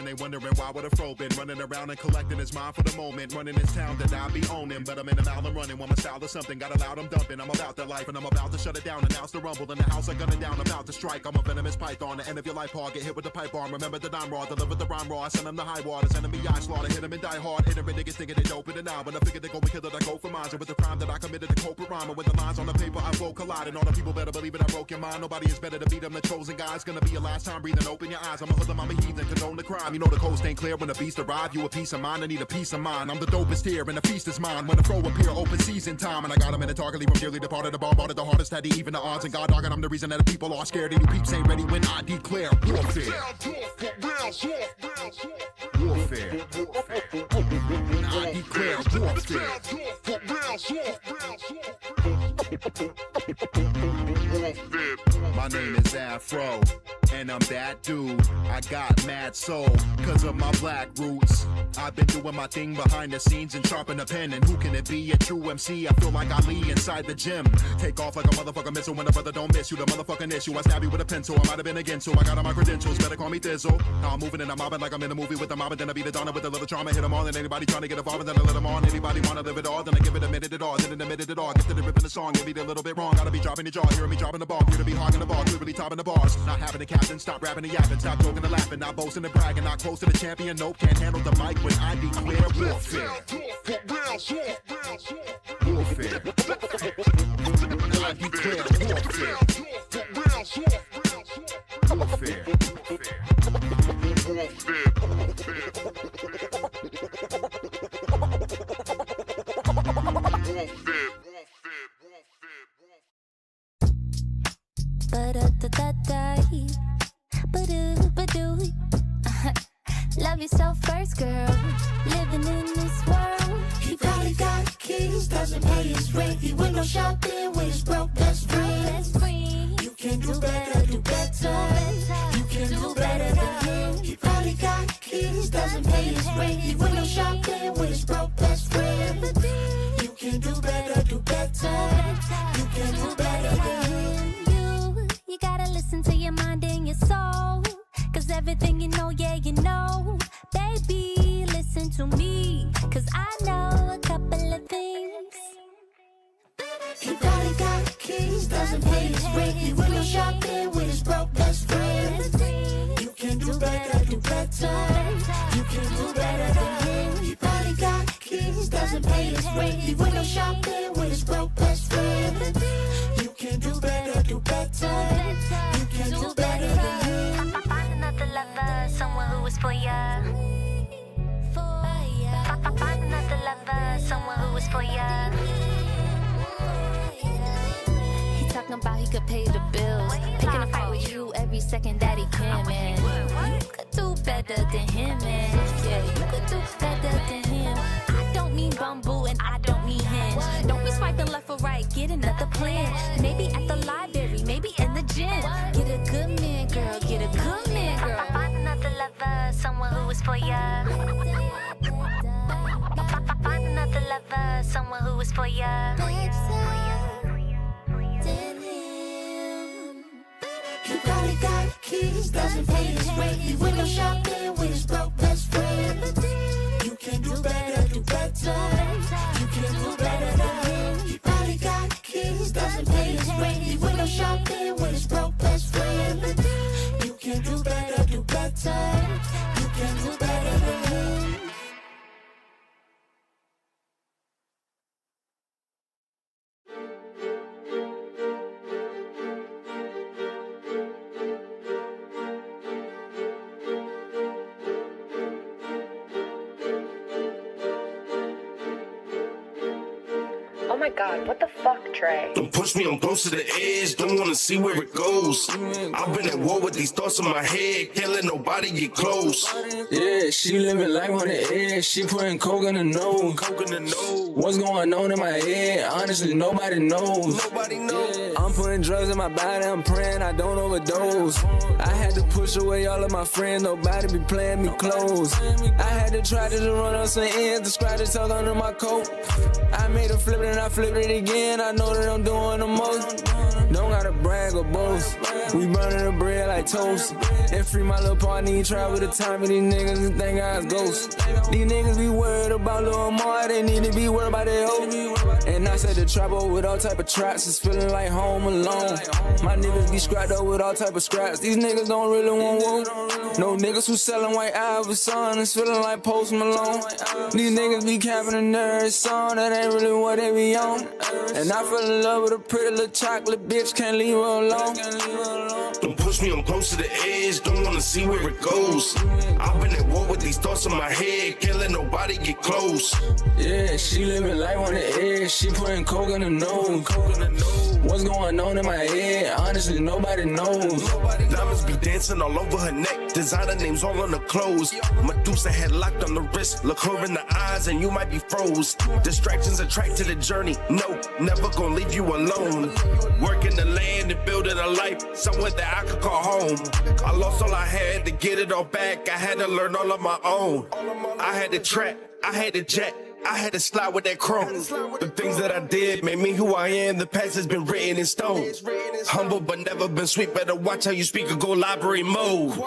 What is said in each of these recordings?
they wondering why would a fro been running around and collecting his mind for the moment, running this town that I be owning. But I'm in the mouth, I'm running, want my style or something, got a loud, I'm dumping. I'm about that life and I'm about to shut it down. Announce the rumble in the house, I gun it down, about to strike. I'm a venomous python, the end of your life hard, get hit with the pipe bomb. Remember that I'm raw, deliver the rhyme raw, I send them the high waters, enemy I slaughter, hit them and die hard. Ignorant niggas thinking they dope in the now, when I figure they go and kill it, I go for mine. And with the crime that I committed, the culprit rhyme, and with the lines on the paper, I will collide. And all the people better believe it, I broke your mind. Nobody is better to beat them, the chosen guy. It's gonna be your last time breathing, open your eyes. I'm a hoodlum, I'm a heathen, condone the crime. You know the coast ain't clear when the beast arrive. You a piece of mind, I need a piece of mind. I'm the dopest here, and the feast is mine. When the throw appear, open season time. And I got him in the target, leave him dearly departed. The bombarded, the hardest, had even the odds. And God dogging, I'm the reason that the people are scared. And you peeps ain't ready when I declare warfare. Warfare. I declare warfare. My name is Afro, and I'm that dude. I got mad soul, cause of my black roots. I've been doing my thing behind the scenes and sharpen a pen. And who can it be? A true MC. I feel like Ali inside the gym. Take off like a motherfucking missile when a brother don't miss you. The motherfucking issue. I stab you with a pencil. I might have been against so I got all my credentials. Better call me Thizzle. Now I'm moving and I'm mobbing like I'm in a movie with a mob. And then I beat it on with a little trauma. Hit them all. And anybody trying to get involved, and then I let them on. Anybody wanna live it all, then I give it a minute at all. Then admit it all. Get to the ripping the song. Maybe a little bit wrong. Gotta be dropping the jaw. Hearing me dropping the ball. Here to be hogging the ball. Clearly topping the bars. Not having a captain. Stop rapping and yapping. Stop joking and laughing. Not boasting and bragging. Not close to the champion. Nope. Can't handle the mic when I declare warfare. Warfare. I declare warfare. Warfare. Love yourself first, girl. Living in this world. He probably got Kingz, doesn't pay his rent. He went no shopping with his broke best friend. You can do better, do better. You can do better than him. He probably got Kingz, doesn't pay his rent. He went no shopping with his broke best friend. You can do better, do better. You can do better than him. You gotta listen to your mind and your soul. Cause everything you know, yeah, you know. Baby, listen to me. Cause I know a couple of things. He probably got Kingz, doesn't pay his rent. He went no shopping with his broke best friend. You can do better, do better. You can do better than him. He probably got Kingz, doesn't pay his rent. He went no shopping with his broke best friend. You can do better, do better. You can do better than him. Find another lover, someone who is for ya. Find another lover, someone who is for ya. He talking about he could pay the bills, picking a fight with you every second that he can, man. You could do better than him, man. Yeah, you could do better than him. I don't mean bumble and I don't mean hinge. Don't be swiping left or right, get another plan. Maybe at the library, maybe in the gym. Get a good man, girl, get a good man, girl. Find another lover, someone who is for ya. Find another lover, someone who is for ya. He probably got Kingz, doesn't pay his rent. He went no shopping with his broke best friend. You can do better, do better. You can do better than him. He probably got Kingz, doesn't pay his rent. He went no shopping with his broke best friend. You can do better, do better. You can do better than him. Oh my god, what the fuck, Trey? Don't push me, I'm close to the edge, don't wanna see where it goes. I've been at war with these thoughts in my head, can't let nobody get close. Yeah, she living life on the edge, she putting coke in the nose. What's going on in my head? Honestly, nobody knows. Yeah. I'm putting drugs in my body, I'm praying I don't overdose. I had to push away all of my friends, nobody be playing me close. I had to try to run on some ends, describe the talk under my coat. I made a flip it and I flipped it again, I know that I'm doing the most. No don't gotta brag or boast. We burning the bread like toast. And free my little partner, he travel the time of these niggas and think I was ghosts. These niggas be worried about little more, they need to be worried about their hoe. And I said the trap over with all type of traps, it's feeling like home alone. My niggas be scrapped up with all type of scraps, these niggas don't really want woke. No niggas who selling white Iverson, it's feeling like Post Malone. These niggas be capping a nerd song, that ain't really what they be on. And I fell in love with a pretty little chocolate bitch, can't leave her alone. Don't push me, I'm close to the edge, don't wanna see where it goes. I've been at war with these thoughts in my head, can't let nobody get close. Yeah, she living life on the edge, she putting coke in the nose. What's going on in my head? Honestly, nobody knows. Diamonds be dancing all over her neck, designer names all on the clothes. Medusa head locked on the wrist, look her in the eyes and you might be froze. Distractions attract to the journey, no, never gonna leave you alone. Working the land and building a life, somewhere that I could call home. I lost all I had to get it all back, I had to learn all on my own. I had to trap, I had to jet, I had to slide with that chrome. The things that I did made me who I am. The past has been written in stone. Humble but never been sweet. Better watch how you speak or go library mode.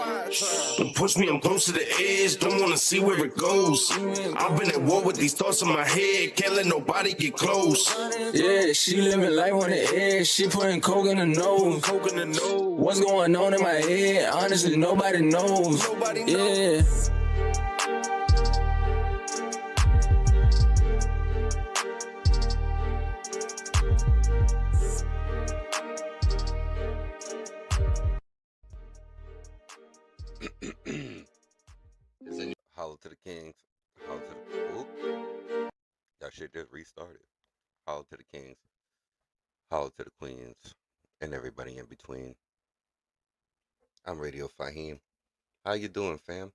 Don't push me, I'm close to the edge. Don't wanna see where it goes. I've been at war with these thoughts in my head. Can't let nobody get close. Yeah, she living life on the edge. She putting coke in the nose. What's going on in my head? Honestly, nobody knows. Yeah. Holla to the Kingz. Holla to the oop. That shit just restarted. Holla to the Kingz. Holla to the Queens. And everybody in between. I'm Radio Faheem. How you doing, fam?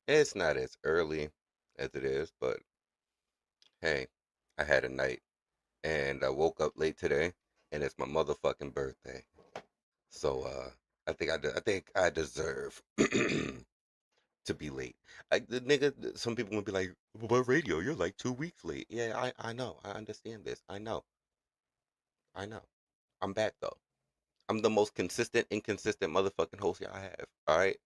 It's not as early as it is, but hey, I had a night. And I woke up late today, and it's my motherfucking birthday. So, I think I deserve to be late. The nigga, some people would be like, "But radio, you're like 2 weeks late." Yeah, I know. I understand this. I know. I'm back though. I'm the most consistent, inconsistent motherfucking host y'all have. All right.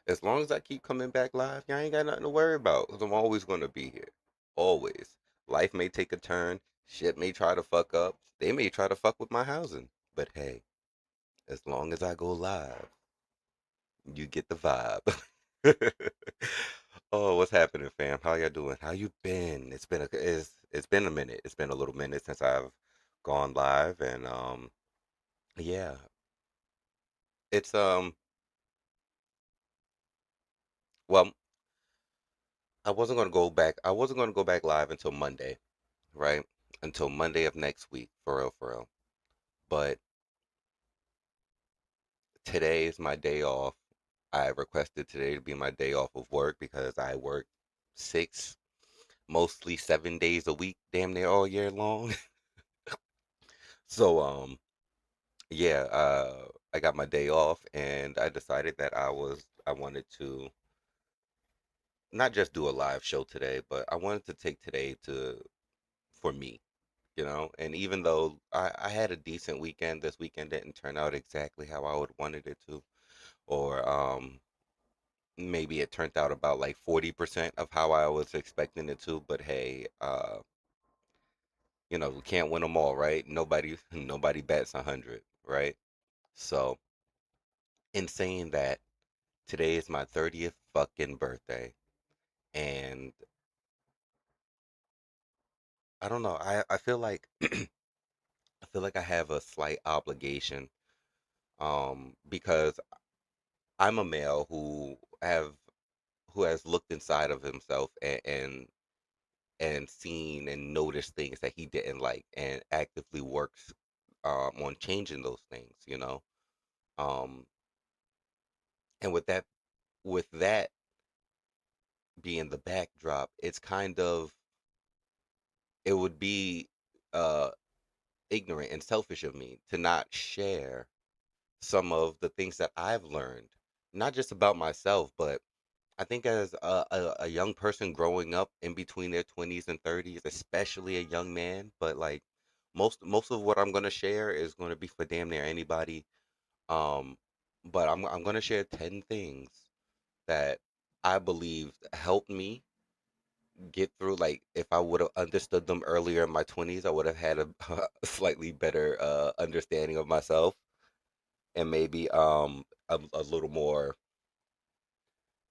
As long as I keep coming back live, y'all ain't got nothing to worry about. Cause I'm always gonna be here. Always. Life may take a turn. Shit may try to fuck up. They may try to fuck with my housing. But hey, as long as I go live, you get the vibe. Oh, what's happening, fam? How y'all doing? How you been? It's been a minute. It's been a little minute since I've gone live, and yeah, it's well, I wasn't gonna go back. I wasn't gonna go back live until Monday, right? Until Monday of next week, for real, for real. But today is my day off. I requested today to be my day off of work because I work 6, mostly 7 days a week, damn near all year long. So, yeah, I got my day off and I decided that I wanted to not just do a live show today, but I wanted to take today for me, and even though I had a decent weekend, this weekend didn't turn out exactly how I would wanted it to. Or maybe it turned out about like 40% of how I was expecting it to. But hey, we can't win them all, right? Nobody bats 100, right? So, in saying that, today is my 30th fucking birthday, and I don't know. I feel like I have a slight obligation, because I'm a male who has looked inside of himself and seen and noticed things that he didn't like and actively works on changing those things, Um, and with that being the backdrop, it would be uh ignorant and selfish of me to not share some of the things that I've learned, not just about myself, but I think as a young person growing up in between their 20s and 30s, especially a young man, but like Most of what I'm gonna share is gonna be for damn near anybody. Um, but I'm gonna share 10 things that I believe helped me get through. Like if I would have understood them earlier in my 20s, I would have had a slightly better understanding of myself, and maybe a little more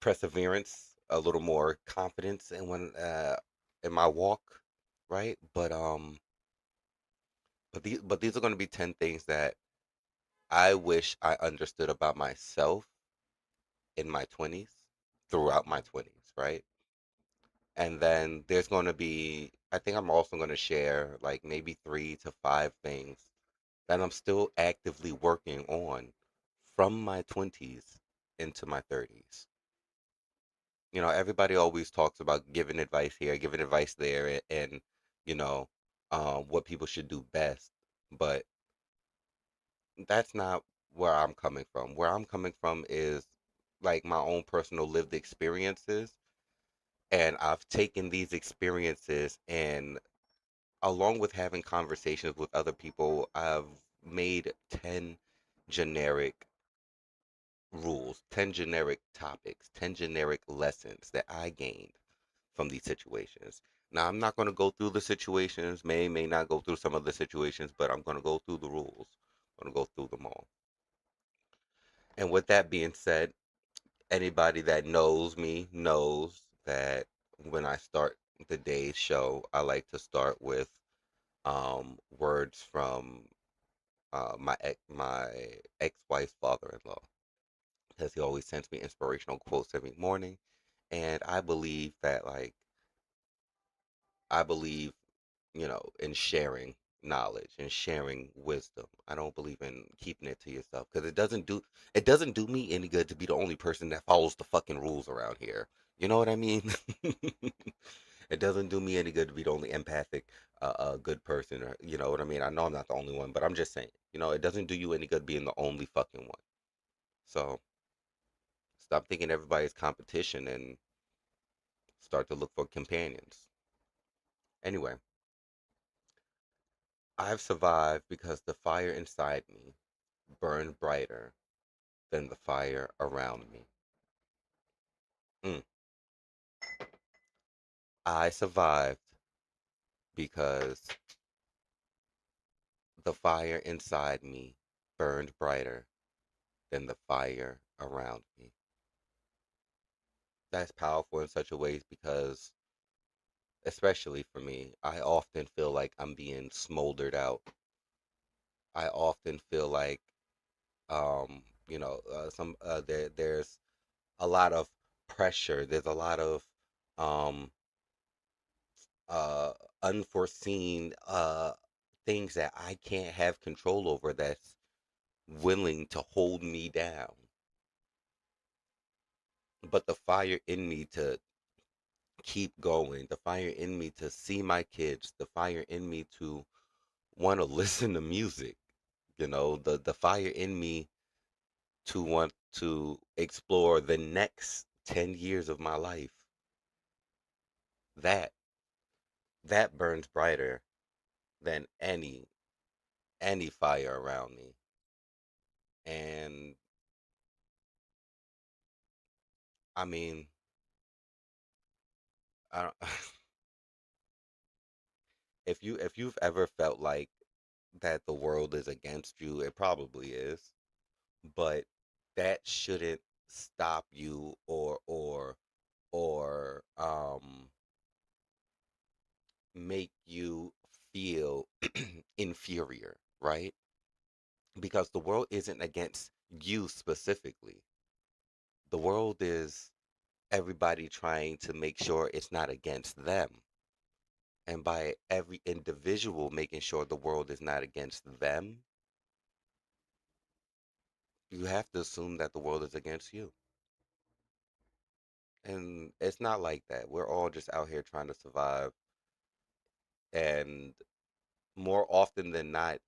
perseverance, a little more confidence in my walk, right? But these are going to be 10 things that I wish I understood about myself in my 20s, throughout my 20s, right? And then there's going to be, I think I'm also going to share like maybe 3 to 5 things that I'm still actively working on from my 20s into my 30s. You know, everybody always talks about giving advice here, giving advice there, and you know, what people should do best. But that's not where I'm coming from. Where I'm coming from is like my own personal lived experiences, and I've taken these experiences and along with having conversations with other people, I've made 10 generic rules, 10 generic topics, 10 generic lessons that I gained from these situations. Now, I'm not going to go through the situations, may not go through some of the situations, but I'm going to go through the rules. I'm going to go through them all. And with that being said, anybody that knows me knows that when I start the day's show, I like to start with words from my ex-wife's father-in-law, because he always sends me inspirational quotes every morning, and I believe that like I believe in sharing knowledge and sharing wisdom. I don't believe in keeping it to yourself because it doesn't do me any good to be the only person that follows the fucking rules around here. You know what I mean? It doesn't do me any good to be the only empathic, good person, or you know what I mean. I know I'm not the only one, but I'm just saying. It doesn't do you any good being the only fucking one. So stop thinking everybody's competition and start to look for companions. Anyway, I've survived because the fire inside me burned brighter than the fire around me. Mm. I survived because the fire inside me burned brighter than the fire around me. That's powerful in such a ways because, especially for me, I often feel like I'm being smoldered out. I often feel like, there's a lot of pressure. There's a lot of um, uh, unforeseen things that I can't have control over that's willing to hold me down. But the fire in me to keep going, the fire in me to see my kids, the fire in me to want to listen to music, the fire in me to want to explore the next 10 years of my life. That that burns brighter than any fire around me. And I mean, I don't, if you've ever felt like that the world is against you, it probably is, but that shouldn't stop you or make you feel inferior, right? Because the world isn't against you specifically. The world is everybody trying to make sure it's not against them. And by every individual making sure the world is not against them, you have to assume that the world is against you. And it's not like that. We're all just out here trying to survive. And more often than not,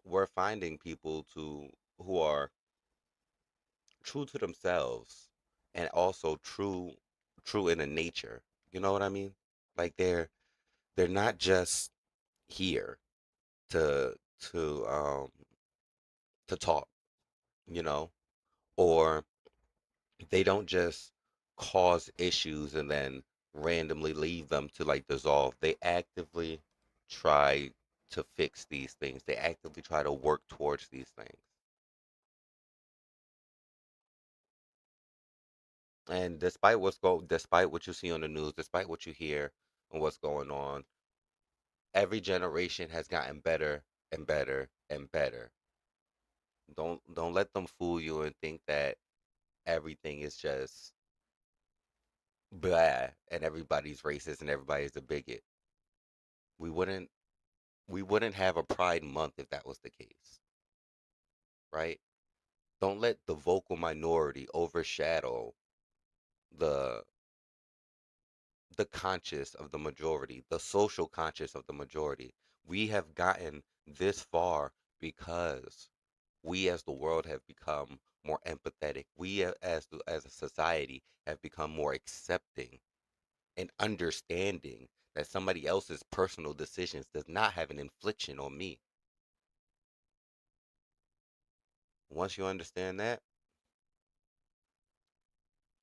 we're finding people who are true to themselves and also true in a nature. You know what I mean? Like they're not just here to to um to talk, you know, or they don't just cause issues and then randomly leave them to like dissolve. They actively try to fix these things. They actively try to work towards these things. And despite what you see on the news, despite what you hear and what's going on, every generation has gotten better and better and better. Don't let them fool you and think that everything is just blah and everybody's racist and everybody's a bigot. We wouldn't we wouldn't have a Pride Month if that was the case, right? Don't let the vocal minority overshadow the the conscious of the majority, the social conscious of the majority. We have gotten this far because we as the world have become more empathetic. As a society have become more accepting and understanding that somebody else's personal decisions does not have an infliction on me. Once you understand that,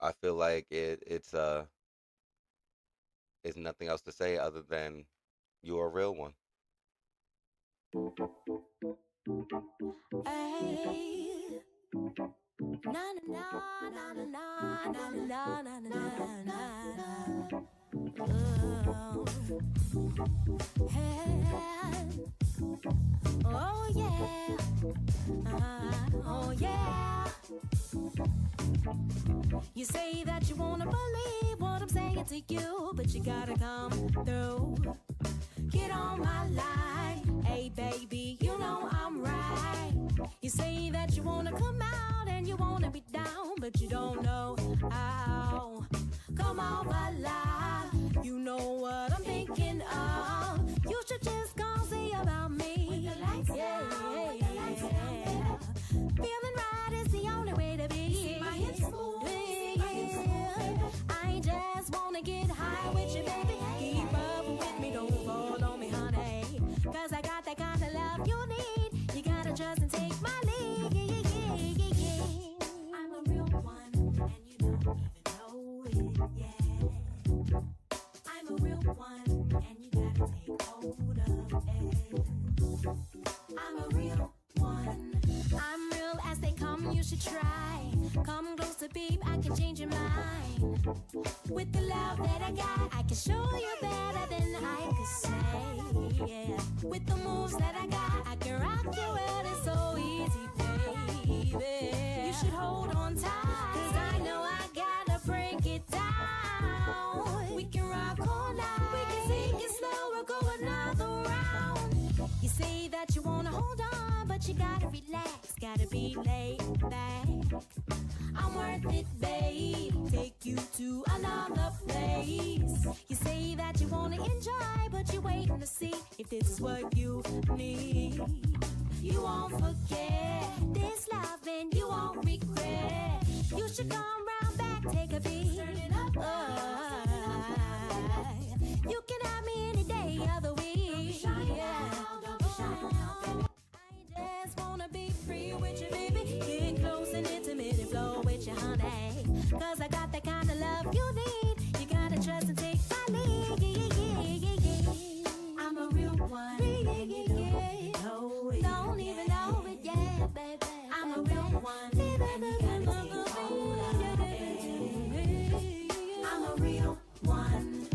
I feel like it's nothing else to say other than you're a real one. Ay. Na na na na na na na na na na na. Oh. Hey. Oh yeah. Oh yeah. You say that you wanna believe what I'm saying to you, but you gotta come through. Get on my line, hey baby, you know I'm right. You say that you wanna come out and you wanna be down, but you don't know how. Come on my line, you know what I'm thinking of. You should just come see about me. With the lights down, yeah. Feeling right is the only way to be. See my hips move, I just wanna get high with you, baby. Keep up with me, don't fall on me, honey. Cause I got that kind of love you need. You gotta trust and take my lead. I'm a real one, and you don't even know it, yeah. I'm a real one, and you gotta take hold of it. I'm a real one. I'm real as they come, you should try. Come closer, babe, I can change your mind. With the love that I got, I can show you better than I could say, yeah. With the moves that I got, I can rock you out, it's so easy, baby. You should hold on tight, cause I know I gotta break it down. We can rock all night, we can sing it slow, we'll go another round. You say that you wanna hold on, but you gotta relax, gotta be laid back. I'm worth it, babe. Take you to another place. You say that you wanna enjoy, but you're waiting to see if this is what you need. You won't forget this love and you won't regret. You should come round back, take a beat. Turn it up. You can have me any day of the week. Don't be shy now. I just wanna be free with you, baby. Get close and intimate and flow with you, honey. Cause I got that kind of love you need. You gotta trust and take my lead. I'm a real one. And you don't even know it. Don't even know it yet, baby. I'm a real one. And you gotta take hold of it. I'm a real one.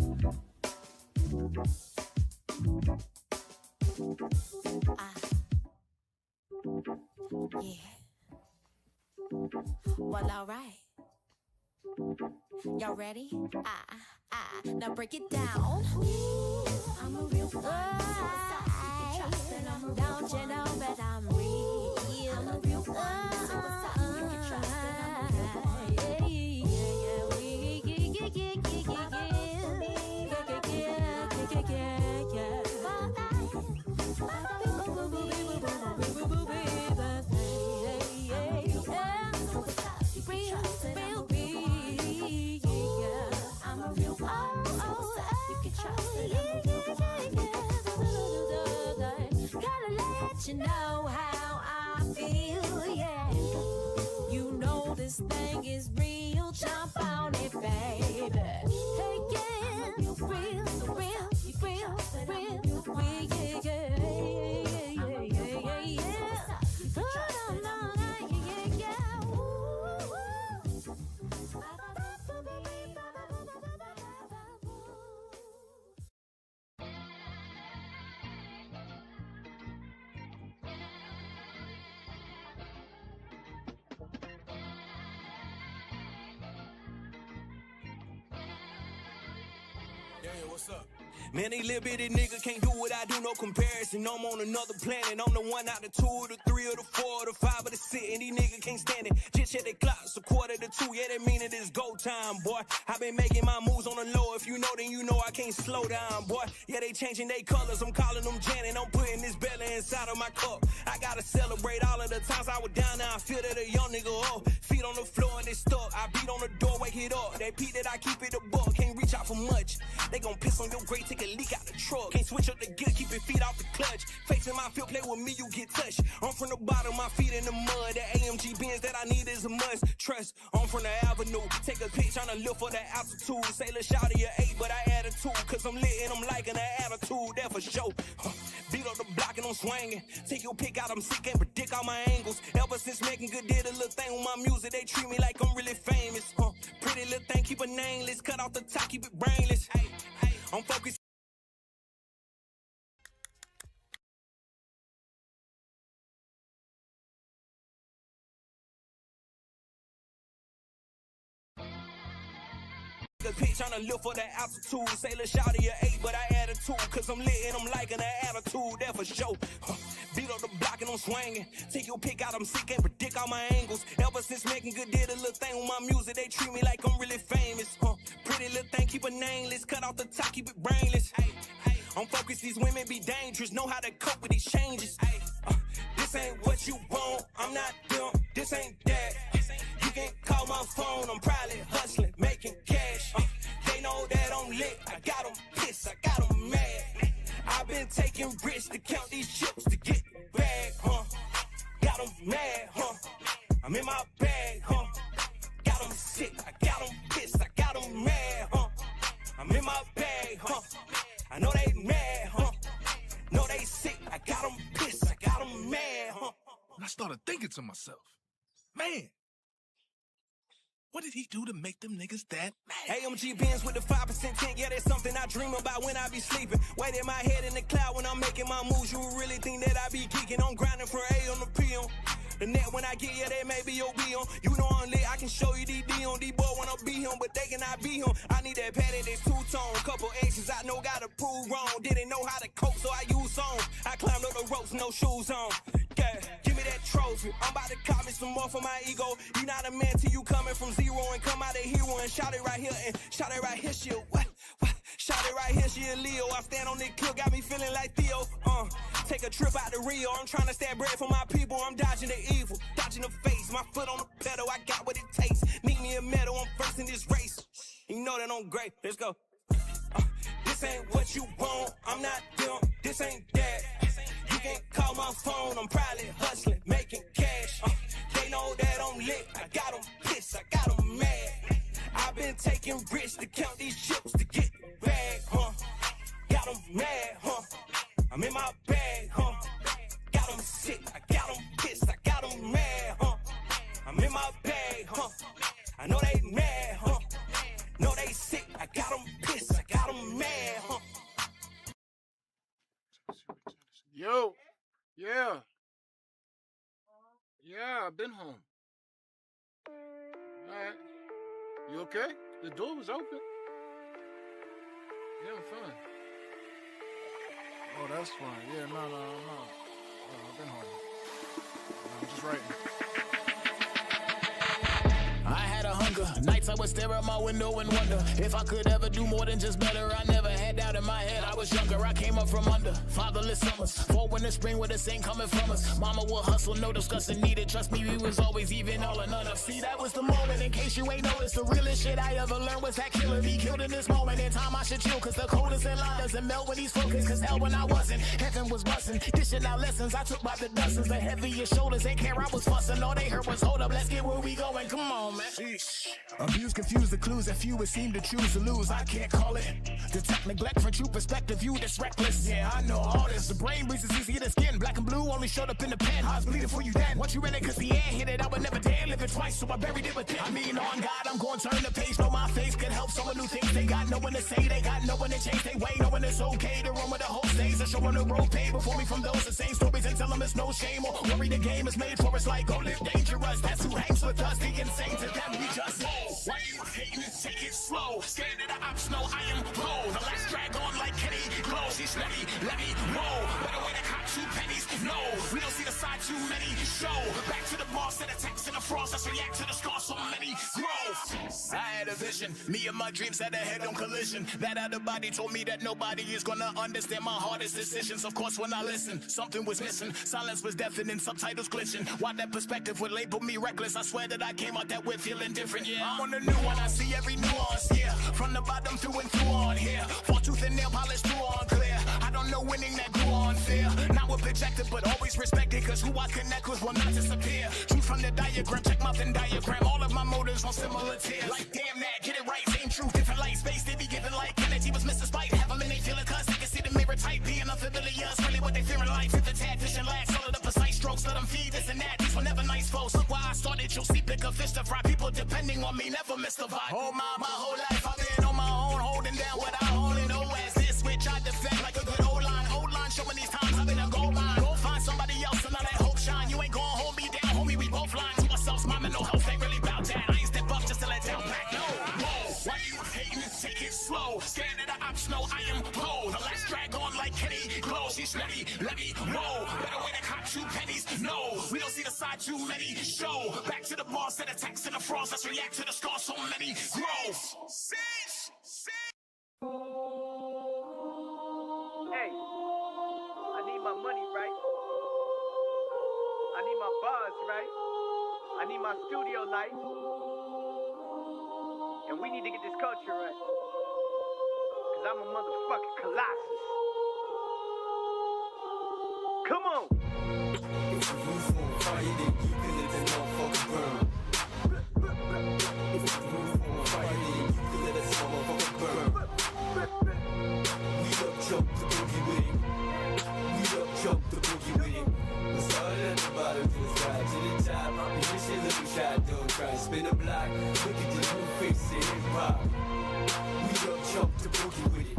Yeah. Well, alright. Y'all ready? Now break it down. Ooh, I'm a real one. Don't you know that I'm real? I'm a real one. So what's up? You can trust that I'm a real one. Gotta let you know how I feel, yeah. You know this thing is real, jump on it, baby. Hey, yeah, you real, so real, you real, so real, yeah, yeah, yeah, yeah, yeah, yeah. Oh, no, no, yeah, yeah, ooh. Yeah, what's up? Man, they little bitty nigga can't do what I do, no comparison. I'm on another planet. I'm the one out of 2 or the 3 or the 4 or the 5 or the 6. And these niggas can't stand it. Just check the clocks, a quarter to 2. Yeah, that mean it is go time, boy. I been making my moves on the low. If you know, then you know I can't slow down, boy. Yeah, they changing their colors. I'm calling them Janet. I'm putting this belly inside of my cup. I gotta celebrate all of the times I was down now. I feel that a young nigga up. Feet on the floor and they stuck. I beat on the door, wake it up. They peep that I keep it a buck. Can't reach out for much. They gon' piss on your grate, take a leak out the truck. Can't switch up the gear, keep your feet off the clutch. Facing my field, play with me, you get touched. I'm from the bottom, my feet in the mud. The AMG Benz that I need is a must. Trust, I'm from the avenue. Take a pitch on the lift for the altitude. Say let's shout at your 8, but I add a 2. Cause I'm lit and I'm liking the attitude, that for sure. Beat up the block and I'm swinging. Take your pick out, I'm sick, can't predict all my angles. Ever since making good did a little thing with my music, they treat me like I'm really famous. Pretty little thing, keep it nameless. Cut off the top, keep it brainless. I'm focused. A pitch on the lift for the altitude. Say let's shout at your 8, but I add a 2. Cause I'm lit and I'm liking the attitude, that for sure. Beat up the block and I'm swinging. Take your pick out, I'm sick, can't predict all my angles. Ever since making good did a little thing with my music, they treat me like I'm really famous. Pretty little thing, keep it nameless. Cut off the top, keep it brainless. I'm focused, these women be dangerous. Know how to cope with these changes. This ain't what you want, I'm not them. This ain't that. You can call my phone, I'm probably hustling, making cash. They know that I'm lit, I got them pissed, I got them mad. I've been taking risks to count these chips to get bag, Got them mad, I'm in my bag, Got them sick, I got them pissed, I got them mad, I'm in my bag, I know they mad, know they sick, I got them pissed, I got them mad, And I started thinking to myself, man, what did he do to make them niggas that mad? AMG Benz with the 5% tint, yeah, that's something I dream about when I be sleeping. Weight in my head in the cloud when I'm making my moves. You really think that I be geeking? I'm grinding for A on the P on. The net when I get, yeah, that may be OB on. You know I'm lit, I can show you DD on. D-boy wanna be him, but they cannot be him. I need that patty, that's two-tone. Couple X's I know gotta prove wrong. Didn't know how to cope, so I use songs. I climbed up the ropes, no shoes on. Yeah, give me that trophy. I'm about to cop me some more for my ego. You not a man till you coming from zero and come out a hero and shout it right here and shout it right here. She a what? Shout it right here, she a Leo. I stand on the clip, got me feeling like Theo. Take a trip out to Rio. I'm trying to stab bread for my people. I'm dodging the evil, dodging the face. My foot on the pedal, I got what it takes. Need me a medal, I'm first in this race. You know that I'm great. Let's go. This ain't what you want, I'm not them. This ain't that. You can call my phone, I'm probably hustling, making cash. They know that I'm lit, I got them pissed, I got them mad. I've been taking risks to count these chips to get bag, Got them mad, I'm in my bag, Got them sick, I got them pissed, I got them mad, I'm in my bag, I know they mad, know they sick, I got them pissed, I got them mad, Yo, yeah. Yeah, I've been home. Alright. You okay? The door was open. Yeah, I'm fine. Oh, that's fine. Yeah, no. I've been home. I'm just writing. I had had a hunger. Nights I would stare out my window and wonder if I could ever do more than just better. I never had doubt in my head. I was younger, I came up from under fatherless summers. Fall, winter, spring with the same coming from us. Mama would hustle, no discussion needed. Trust me, we was always even, all or none of. See, that was the moment, in case you ain't noticed. The realest shit I ever learned was that killer be killed in this moment. In time I should chill, cause the coldest in line doesn't melt when he's focused. Cause hell, when I wasn't, heaven was busting. Dishing out lessons I took by the dozens. The heaviest shoulders, they care I was fussing. All they heard was, hold up, let's get where we going. Come on, man. Sheesh. Abuse, confuse the clues, and few would seem to choose to lose. I can't call it detect neglect from true perspective. You that's reckless. Yeah, I know all this. The brain breezes easy to skin. Black and blue only showed up in the pen. I was bleeding for you then. Once you in it, cause the air hit it, I would never dare live it twice. So I buried it within. I mean, on God, I'm going to turn the page. Know my face could help someone new things. They got no one to say, they got no one to change. They way knowing it's okay to run with the whole stage. I show them the road pay before me from those the same stories and tell them it's no shame or worry. The game is made for us, like go live dangerous. That's who hangs with us. The insane to them, we just why you hating? Take it slow. Scared of the ops, no, I am low. The last drag on like Kenny Close. He's steady, let me roll. Better way to cop 2 pennies. No, we don't see the side too many. Show back to the boss and the text and the frost. Let's react to the scar. So many growth. I had a vision. Me and my dreams had a head-on collision. That other body told me that nobody is gonna understand my hardest decisions. Of course, when I listened, something was missing. Silence was deafening, subtitles glitching. Why that perspective would label me reckless? I swear that I came out that way feeling different. Yeah, I'm on the new one. I see every nuance. Yeah, from the bottom through and through on here. Fall tooth and nail polish through on clear. I don't know winning that grew on fear. Not with projected, but always respected. Cause who I connect with will not disappear. Truth from the diagram, check my Venn diagram. All of my motives on similar tiers. Like damn that, get it right, same truth, different light space. They be giving like energy was Mr. Spike. Have them in they feel it cause they can see the mirror type. Being unfamiliar is really what they fear in life. If the tad vision lacks all of the precise strokes, let them feed this and that. These were never nice folks. Look where I started, you'll see bigger fish to fry. People depending on me, never miss the vibe. Oh my whole life I've been on my own, holding down what I only know as this, which I defend like a good old line. Old line showing these times I've been a gold line. Go find somebody else and let that hope shine. You ain't gonna hold me down, homie, we both lying to ourselves. My mental health ain't really about that. I ain't step up just to let down back, no. Whoa, why you hating? Take it slow. Scared of the ops, no, I am low. The last drag on like Kenny Close. He's steady, let me roll. Better way to cop 2 pennies. No, we don't see the side too many. Show back to the boss and the text and the frost. Let's react to the scar. So many growth. Hey, I need my money right. I need my bars right. I need my studio life. And we need to get this culture right. Cause I'm a motherfucking colossus. Come on! If you move on fire, then you can let that motherfucker burn. If you move on fire, then you can let that motherfucker burn. We up jump the boogie with it. We up jump the boogie with it. We started at the bottom, just got to the top. You wish you little shot, don't try to spin a block. Look at the new face in hip hop. We up jump the boogie with it.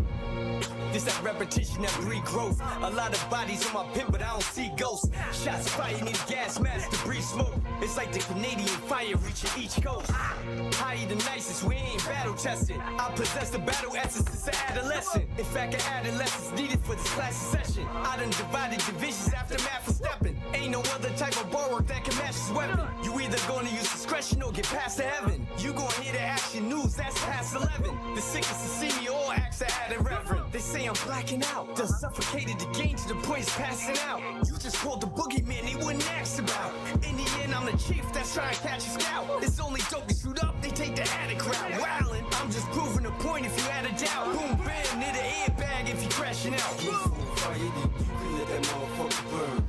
This that repetition that breed growth. A lot of bodies on my pin, but I don't see ghosts. Shots fired, need a gas mask to breathe smoke. It's like the Canadian fire reaching each coast. Higher the nicest, we ain't battle tested. I possess the battle essence since an adolescent. In fact, an adolescence needed for this class session. I done divided divisions after math for stepping. Ain't no other type of bulwark that can match this weapon. You either gonna use discretion or get past to heaven. You gonna hear the action news, that's past 11. The sickest to see me all acts are added reverend. They say I'm blacking out. Done suffocated the game to the point it's passing out. You just called the boogeyman they wouldn't ask about. In the end, I'm the chief that's trying to catch a scout. It's only dope to shoot up, they take the attic route. Wildin', I'm just proving a point if you had a doubt. Boom, bam, near the airbag if you crashing out. If you on fire, then you can let that motherfucker burn.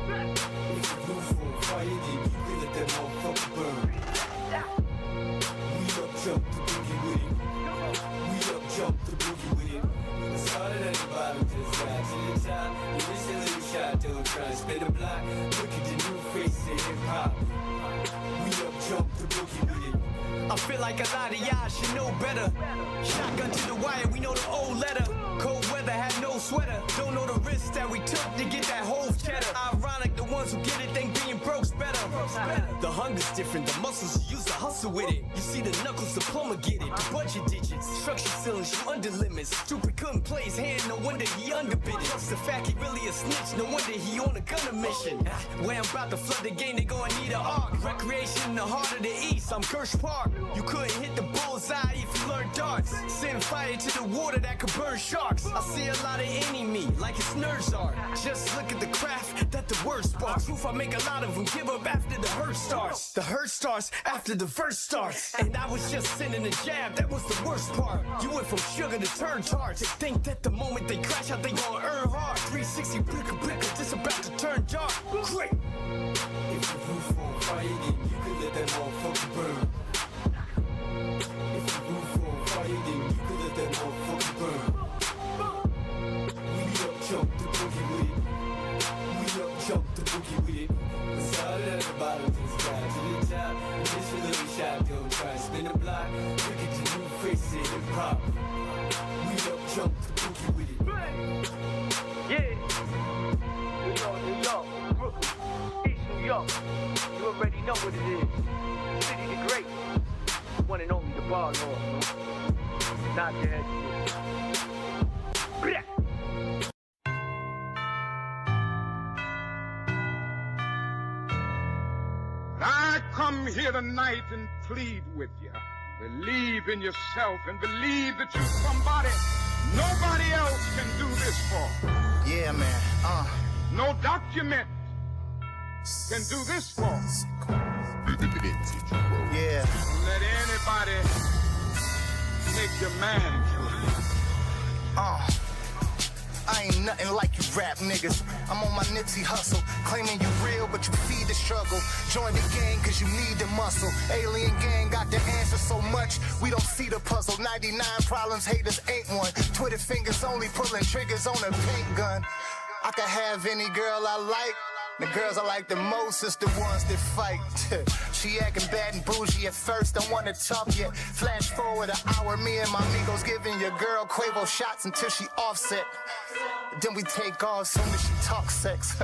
If you move on fire, then you can let that motherfucker burn. We up jump the boogie with it. We up jump the boogie with it. We started at the bottom, just got to the top. You wish a little shot, don't try to spin a block. Look at the new face in hip hop. We up jump the boogie with it. I feel like a lot of y'all should know better. Shotgun to the wire, we know the old letter. Cold weather had no sweater. Don't know the risks that we took to get that whole cheddar. Ironic, the ones who get it think being broke's better. The hunger's different, the muscles you use to hustle with it. You see the knuckles, the plumber get it. The budget digits, structure ceilings, you under limits. Stupid couldn't play his hand, no wonder he underbid it. What's the fact he really a snitch? No wonder he on a gunner mission. Where I'm about to flood the game, they gon' need an arc. Recreation in the heart of the east, I'm Kirsch Park. You couldn't hit the bullseye if you learned darts. Send fire to the water that could burn sharks. I see a lot of enemy, like it's nerds are. Just look at the craft that the word sparks. Proof I make a lot of them give up after the hurt starts. The hurt starts after the verse starts. And I was just sending a jab, that was the worst part. You went from sugar to turn tarts. They think that the moment they crash out, they gon' earn hard. 360 bricker, just about to turn dark. Quick! If the roof on fire, then you can let that motherfucker burn. If the roof on fire, then you can let that motherfucker burn. We up jump the boogie with it. We up jump the boogie with it. We started at the bottom, just got to the top. Just a little shotgun, try to spin the block. Look at your new face and pop. We up jump the boogie with it. Yeah. New York, Brooklyn, East New York. You already know what it is. City the Great. One and only the bar lord. Not your head. I come here tonight and plead with you. Believe in yourself and believe that you're somebody nobody else can do this for. Yeah, man. No document can do this for. Yeah. Let anybody take your man. I ain't nothing like you rap niggas. I'm on my Nipsey hustle, claiming you real, but you feed the struggle. Join the gang cause you need the muscle. Alien gang got the answer so much, we don't see the puzzle. 99 problems, haters ain't one. Twitter fingers only pulling triggers on a paint gun. I could have any girl I like. The girls I like the most is the ones that fight. She acting bad and bougie at first, don't wanna talk yet. Flash forward an hour, me and my amigos giving your girl Quavo shots until she offset. Then we take off soon as she talk sex.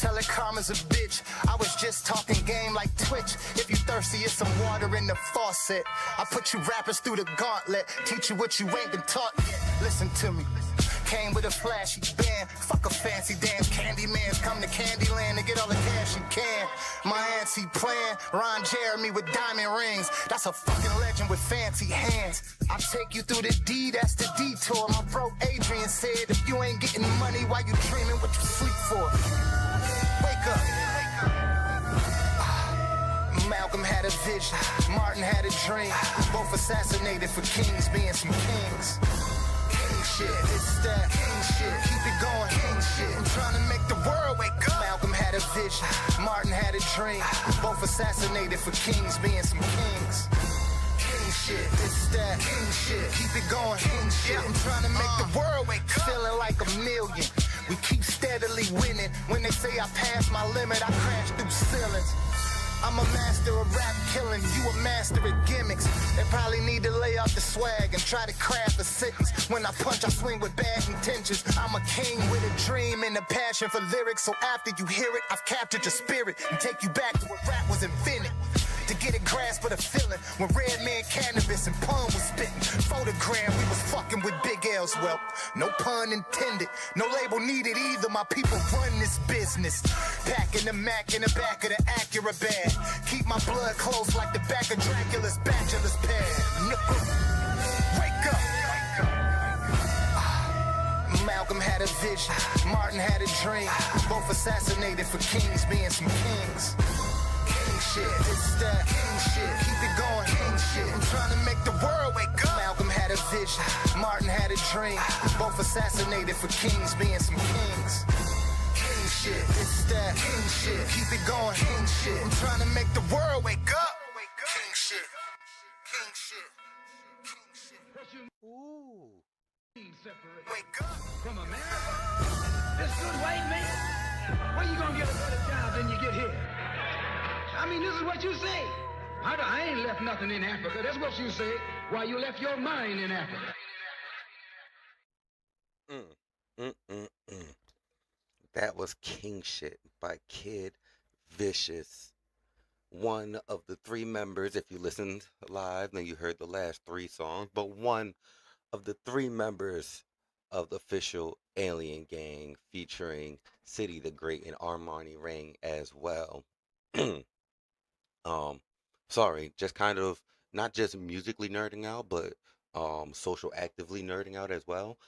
Tell her karma's a bitch. I was just talking game like Twitch. If you thirsty, it's some water in the faucet. I put you rappers through the gauntlet. Teach you what you ain't been taught yet. Listen to me. Came with a flashy band. Fuck a fancy dance. Candyman's come to Candyland to get all the cash you can. My auntie playing Ron Jeremy with diamond rings. That's a fucking legend with fancy hands. I take you through the D, that's the detour. My bro Adrian said if you ain't getting money while you dreaming, what you sleep for? Wake up. Malcolm had a vision, Martin had a dream. Both assassinated for kings being some kings. King shit, it's that king shit. Keep it going, king shit. I'm trying to make the world wake up. Malcolm had a vision, Martin had a dream. Both assassinated for kings being some kings. King shit, it's that king shit. Keep it going, king shit. I'm trying to make the world wake up. Feeling like a million. We keep steadily winning. When they say I passed my limit, I crash through ceilings. I'm a master of rap killing, you a master of gimmicks. They probably need to lay off the swag and try to craft a sentence. When I punch, I swing with bad intentions. I'm a king with a dream and a passion for lyrics. So after you hear it, I've captured your spirit and take you back to where rap was invented. To get a grasp of the feeling when Red Man Cannabis and Pun was spitting. Photogram, we was fucking with Big L's. Well, no pun intended. No label needed either. My people run this business. Packing the Mac in the back of the Acura bag. Keep my blood close like the back of Dracula's bachelor's pad. Wake up. Malcolm had a vision. Martin had a dream. Both assassinated for kings being some kings. King shit, it's that king shit. Keep it going, king shit. I'm trying to make the world wake up. Malcolm had a vision, Martin had a dream. Both assassinated for kings being some kings. King shit, it's that king shit. Keep it going, king shit. I'm trying to make the world wake up. King shit, king shit, king shit. Ooh. Wake up from America. This good white man. Where you gonna get a better job than you get here? I mean, this is what you say. I ain't left nothing in Africa. That's what you say. Why you left your mind in Africa. That was King Shit by Kid Vicious. One of the three members, if you listened live, then you heard the last three songs, but one of the three members of the official Alien Gang featuring City the Great and Armani Ring as well. um, sorry, just kind of not just musically nerding out, but social actively nerding out as well.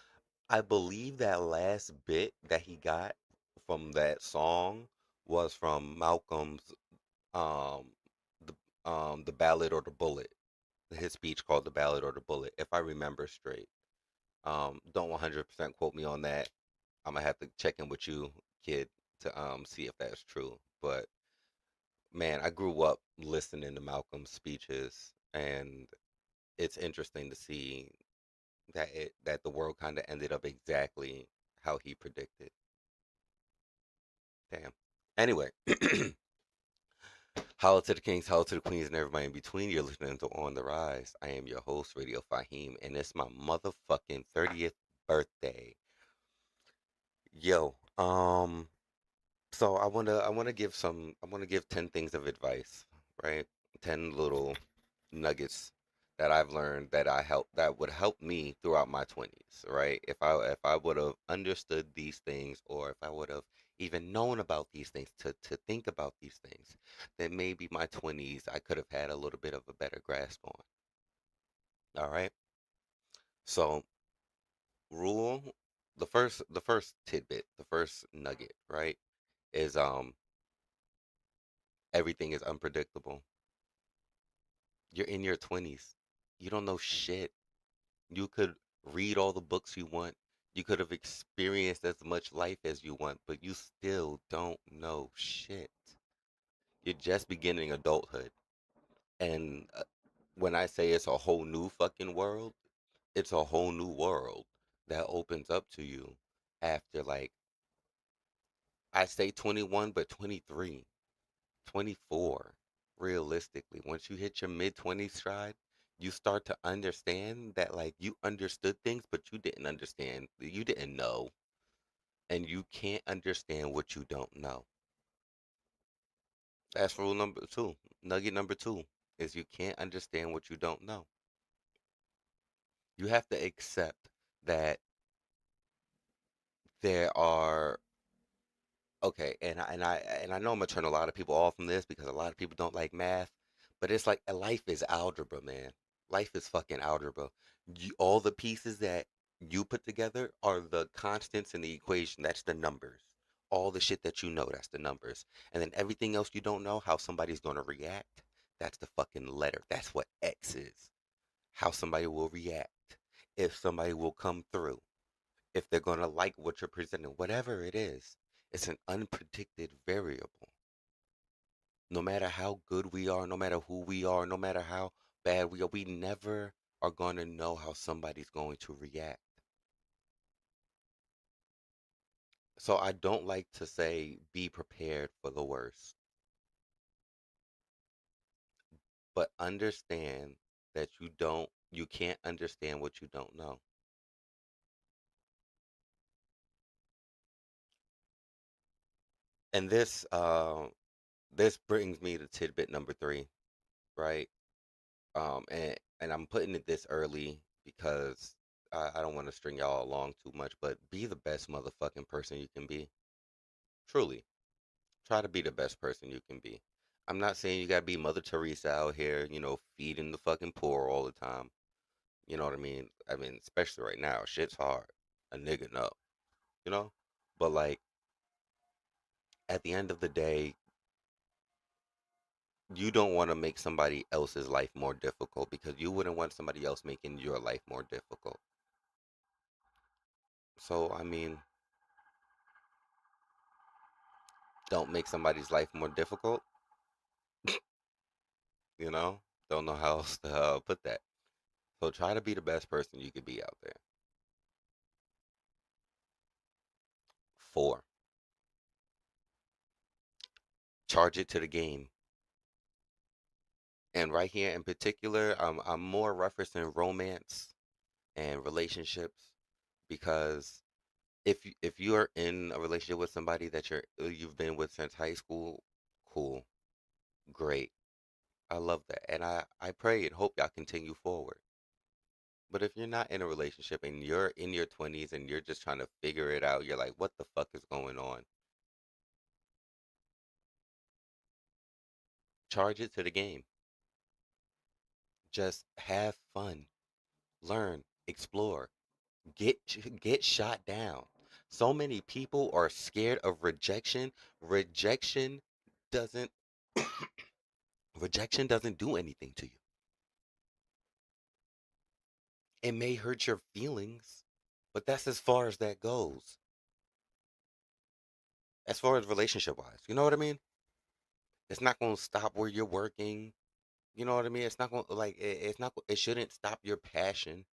I believe that last bit that he got from that song was from Malcolm's um the Ballad or the Bullet. His speech called The Ballad or the Bullet, if I remember straight. Don't 100% quote me on that. I'm gonna have to check in with you, kid, to see if that's true. But man, I grew up listening to Malcolm's speeches, and it's interesting to see that the world kind of ended up exactly how he predicted. Damn. Anyway, holla to the kings, holla to the queens, and everybody in between. You're listening to On the Rise. I am your host, Radio Faheem, and it's my motherfucking 30th birthday. Yo, so I wanna give 10 things of advice, right? 10 little nuggets that I've learned that would help me throughout my 20s, right? If I would have understood these things, or if I would have even known about these things, to think about these things, then maybe my 20s I could have had a little bit of a better grasp on. All right? So, rule the first tidbit, the first nugget, right? Is everything is unpredictable. You're in your 20s. You don't know shit. You could read all the books you want. You could have experienced as much life as you want, but you still don't know shit. You're just beginning adulthood. And when I say it's a whole new fucking world, it's a whole new world that opens up to you after, like, I say 21, but 23, 24. Realistically, once you hit your mid 20s stride, you start to understand that, like, you understood things, but you didn't understand, you didn't know, and you can't understand what you don't know. That's rule number two. Nugget number two is you can't understand what you don't know. You have to accept that there are okay, and I know I'm gonna turn a lot of people off from this because a lot of people don't like math, but it's like life is algebra, man. Life is fucking algebra. All the pieces that you put together are the constants in the equation. That's the numbers. All the shit that you know, that's the numbers. And then everything else you don't know, how somebody's gonna react, that's the fucking letter. That's what X is. How somebody will react. If somebody will come through, if they're going to like what you're presenting, whatever it is, it's an unpredicted variable. No matter how good we are, no matter who we are, no matter how bad we are, we never are going to know how somebody's going to react. So I don't like to say be prepared for the worst, but understand that you can't understand what you don't know. And this brings me to tidbit number three, right? And I'm putting it this early because I don't want to string y'all along too much, but be the best motherfucking person you can be. Truly, try to be the best person you can be. I'm not saying you gotta be Mother Teresa out here, feeding the fucking poor all the time. You know what I mean? I mean, especially right now, shit's hard. A nigga know, you know. But like at the end of the day, you don't want to make somebody else's life more difficult because you wouldn't want somebody else making your life more difficult. So, I mean, don't make somebody's life more difficult, you know? Don't know how else to put that. So, try to be the best person you could be out there. 4, charge it to the game. And right here in particular, I'm more referencing romance and relationships because if you are in a relationship with somebody that you've been with since high school, cool, great. I love that. And I pray and hope y'all continue forward. But if you're not in a relationship and you're in your 20s and you're just trying to figure it out, you're like, what the fuck is going on? Charge it to the game. Just have fun. Learn, explore. Get shot down. So many people are scared of rejection. Rejection doesn't do anything to you. It may hurt your feelings, but that's as far as that goes. As far as relationship wise, you know what I mean? It's not going to stop where you're working. You know what I mean? It's not going to it shouldn't stop your passion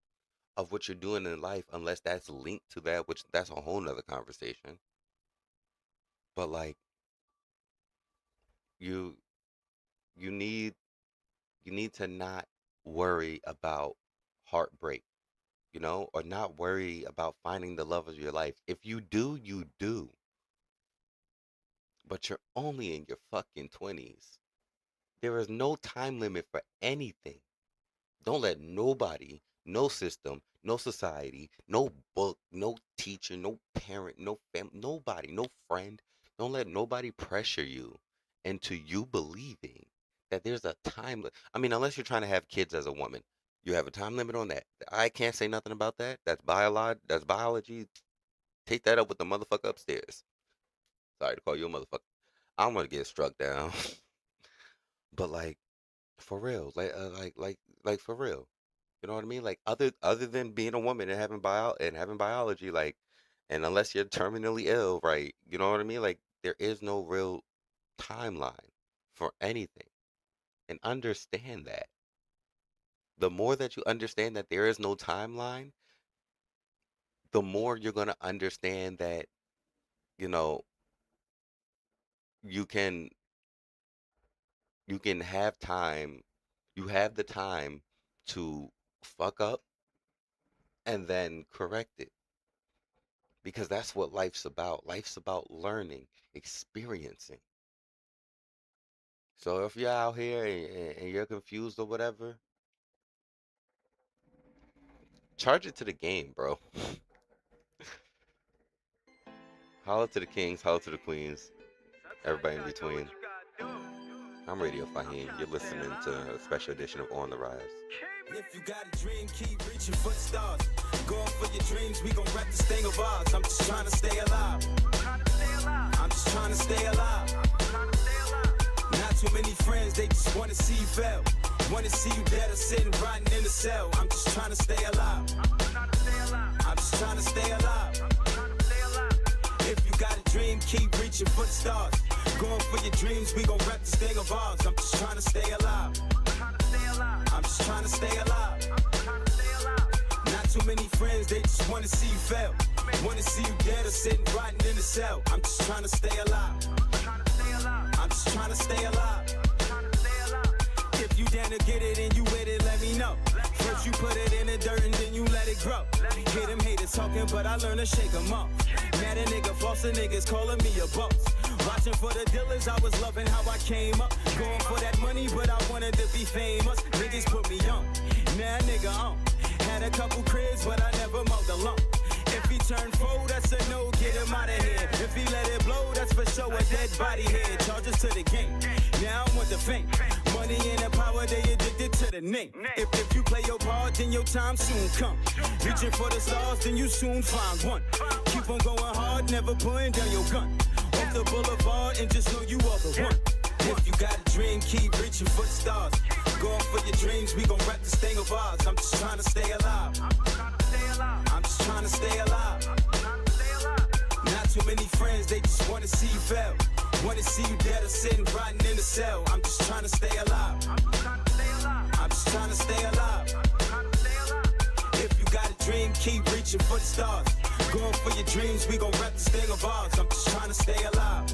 of what you're doing in life unless that's linked to that, which that's a whole nother conversation. But like you need to not worry about heartbreak, or not worry about finding the love of your life. If you do, you do. But you're only in your fucking 20s. There is no time limit for anything. Don't let nobody, no system, no society, no book, no teacher, no parent, no family, nobody, no friend. Don't let nobody pressure you into you believing that there's a time limit. I mean, unless you're trying to have kids as a woman, you have a time limit on that. I can't say nothing about that. That's biology. Take that up with the motherfucker upstairs. Sorry to call you a motherfucker. I'm gonna get struck down. But like, for real, like for real. You know what I mean? Like other than being a woman and having biology, like, and unless you're terminally ill, right? You know what I mean? Like there is no real timeline for anything. And understand that. The more that you understand that there is no timeline, the more you're gonna understand that, you can have time. You have the time to fuck up and then correct it. Because that's what life's about. Life's about learning, experiencing. So if you're out here and you're confused or whatever, charge it to the game, bro. Holla to the Kings, holla to the Queens, everybody in between. I'm Radio Faheem. You're listening to a special edition of On the Rise. If you got a dream, keep reaching for the stars. Going for your dreams, we gon' wrap this thing of ours. I'm just trying to stay alive. I'm just trying to stay alive. Not too many friends, they just wanna see you fail. Wanna see you dead or sitting rotting in the cell. I'm just trying to stay alive. I'm just trying to stay alive. If you got a dream, keep reaching for the stars. Going for your dreams, we gon' wrap this thing of ours. I'm just trying to stay alive. I'm just trying to stay alive. Not too many friends, they just wanna see you fail. Wanna see you dead or sitting rotting in the cell. I'm just trying to stay alive. I'm just trying to stay alive. If you down to get it and you with it, let me know. First you put it in the dirt and then you let it grow. Hear them haters talking, but I learn to shake them off. Mad a nigga, flossing niggas calling me a boss. Watching for the dealers, I was loving how I came up. Going for that money, but I wanted to be famous. Niggas put me on, now nigga on. Had a couple cribs, but I never mowed the lawn. If he turned 4, that's a no, get him out of here. If he let it blow, that's for sure a dead body head. Charges to the game, now I want the fame. Money and the power, they addicted to the name. If you play your part, then your time soon come. Reaching for the stars, then you soon find one. Keep on going hard, never putting down your gun. Off the boulevard and just know you are the one. If you got a dream, keep reaching for the stars. Going for your dreams, we gon' wrap this thing of ours. I'm just trying to stay alive. I'm just trying to stay alive. Not too many friends, they just wanna see you fail. Wanna see you dead or sitting rotting in the cell. I'm just trying to stay alive. I'm just trying to stay alive. If you got a dream, keep reaching for the stars. Going for your dreams, we gon' wrap this thing of ours. I'm just trying to stay alive.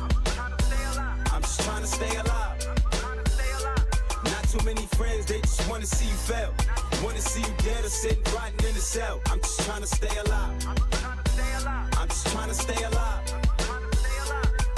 I'm just trying to stay alive. Not too many friends, they just wanna see you fail. Wanna see you dead or sitting rotting in the cell. I'm just trying to stay alive. I'm just trying to stay alive.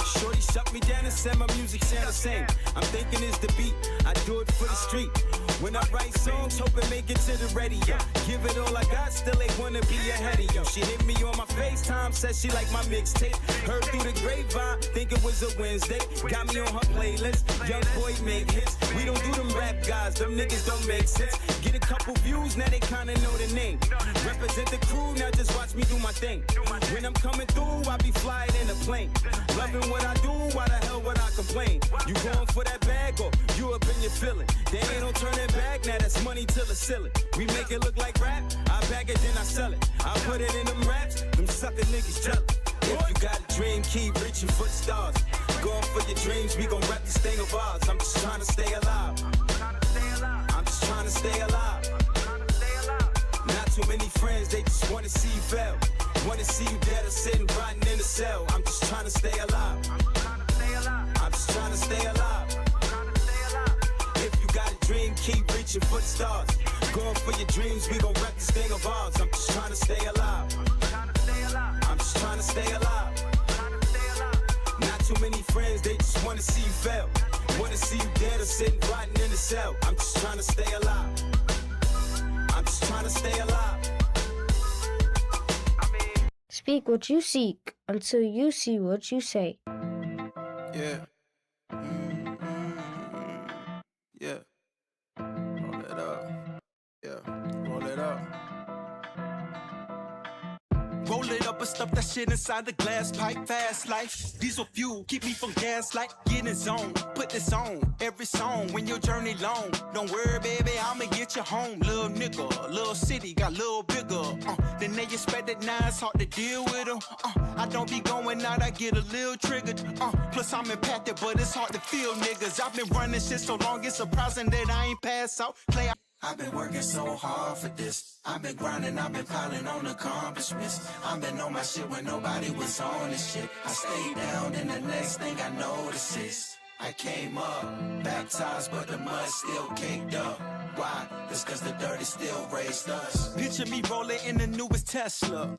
Shorty Shut me down and said my music sound the same. I'm thinking it's the beat, I do it for the street. When I write songs, hoping make it to the radio. Give it all I got, still ain't wanna be ahead of you. She hit me on my FaceTime, said she like my mixtape. Heard through the grapevine, think it was a Wednesday. Got me on her playlist, young boy make hits. We don't do them rap guys, them niggas don't make sense. Get a couple views, now they kinda know the name. Represent the crew, now just watch me do my thing. When I'm coming through, I be flying in a plane. Loving what I do, why the hell would I complain? You going for that bag or you up in your feeling? There ain't no turning back, now that's money till the ceiling. We make it look like rap, I bag it then I sell it. I put it in them raps, them sucker niggas jealous. If you got a dream, keep reaching for the stars. Going for your dreams, we gon' rap this thing of ours. I'm just trying to stay alive. I'm just trying to stay alive. Not too many friends, they just wanna see you fail. Wanna see you dead or sitting rotting in the cell. I'm just trying to stay alive. I'm just trying to stay alive. If you got a dream, keep reaching for the stars. Going for your dreams, we gon' wreck this thing of ours. I'm just trying to stay alive. I'm just trying to stay alive. Not too many friends, they just wanna see you fail. Wanna see you dead or sitting rotting in the cell. I'm just trying to stay alive. I'm just trying to stay alive. Speak what you seek until you see what you say. Yeah. Yeah. Roll it up. Yeah. Roll it up. Roll it up and stuff that shit inside the glass pipe. Fast life, diesel fuel, keep me from gaslight. Get in zone, put this on every song when your journey long. Don't worry, baby, I'ma get you home. Little nigga, little city, got little bigger. Then they expected now it's hard to deal with them. I don't be going out, I get a little triggered. Plus I'm impacted, but it's hard to feel niggas. I've been running shit so long, it's surprising that I ain't pass out. Play I've been working so hard for this. I've been grinding, I've been piling on accomplishments. I've been on my shit when nobody was on this shit. I stayed down and the next thing I notice is I came up, baptized, but the mud still caked up. Why? It's cause the dirty still raised us. Picture me rolling in the newest Tesla.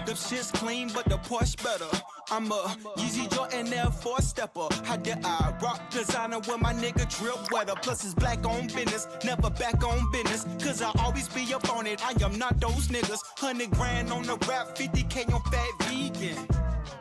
Them shit's clean, but the Porsche better. I'm a Yeezy Jordan Air 4 stepper. How did I rock designer when my nigga drip weather? Plus it's black on business, never back on business. Cause I always be up on it, I am not those niggas. 100 grand on the rap, 50K on fat vegan.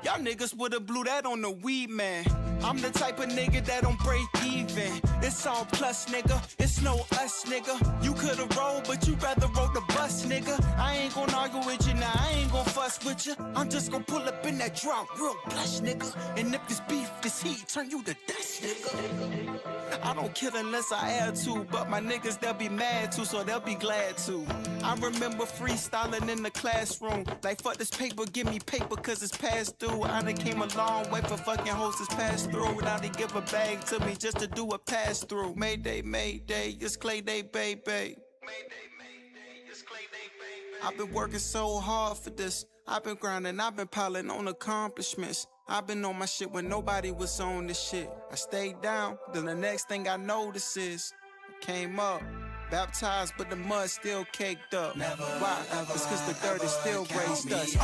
Y'all niggas would've blew that on the weed, man. I'm the type of nigga that don't break even. It's all plus, nigga. It's no us, nigga. You could've rolled, but you rather roll the bus, nigga. I ain't gon' argue with you now. I ain't gon' fuss with you. I'm just gon' pull up in that drop real plush, nigga. And if it's beef, this heat turn you to dust, nigga. I don't kill unless I add to, but my niggas, they'll be mad too, so they'll be glad to. I remember freestyling in the classroom. Like, fuck this paper, give me paper, cause it's past due. I done came a long way for fucking hoes that's passed through. Now they give a bag to me just to do a pass through. Mayday, Mayday, it's Clay Day, baby. I've been working so hard for this. I've been grinding, I've been piling on accomplishments. I've been on my shit when nobody was on this shit. I stayed down, then the next thing I notice is I came up, baptized, but the mud still caked up. Never, why? Ever, it's cause the dirt is still raised us.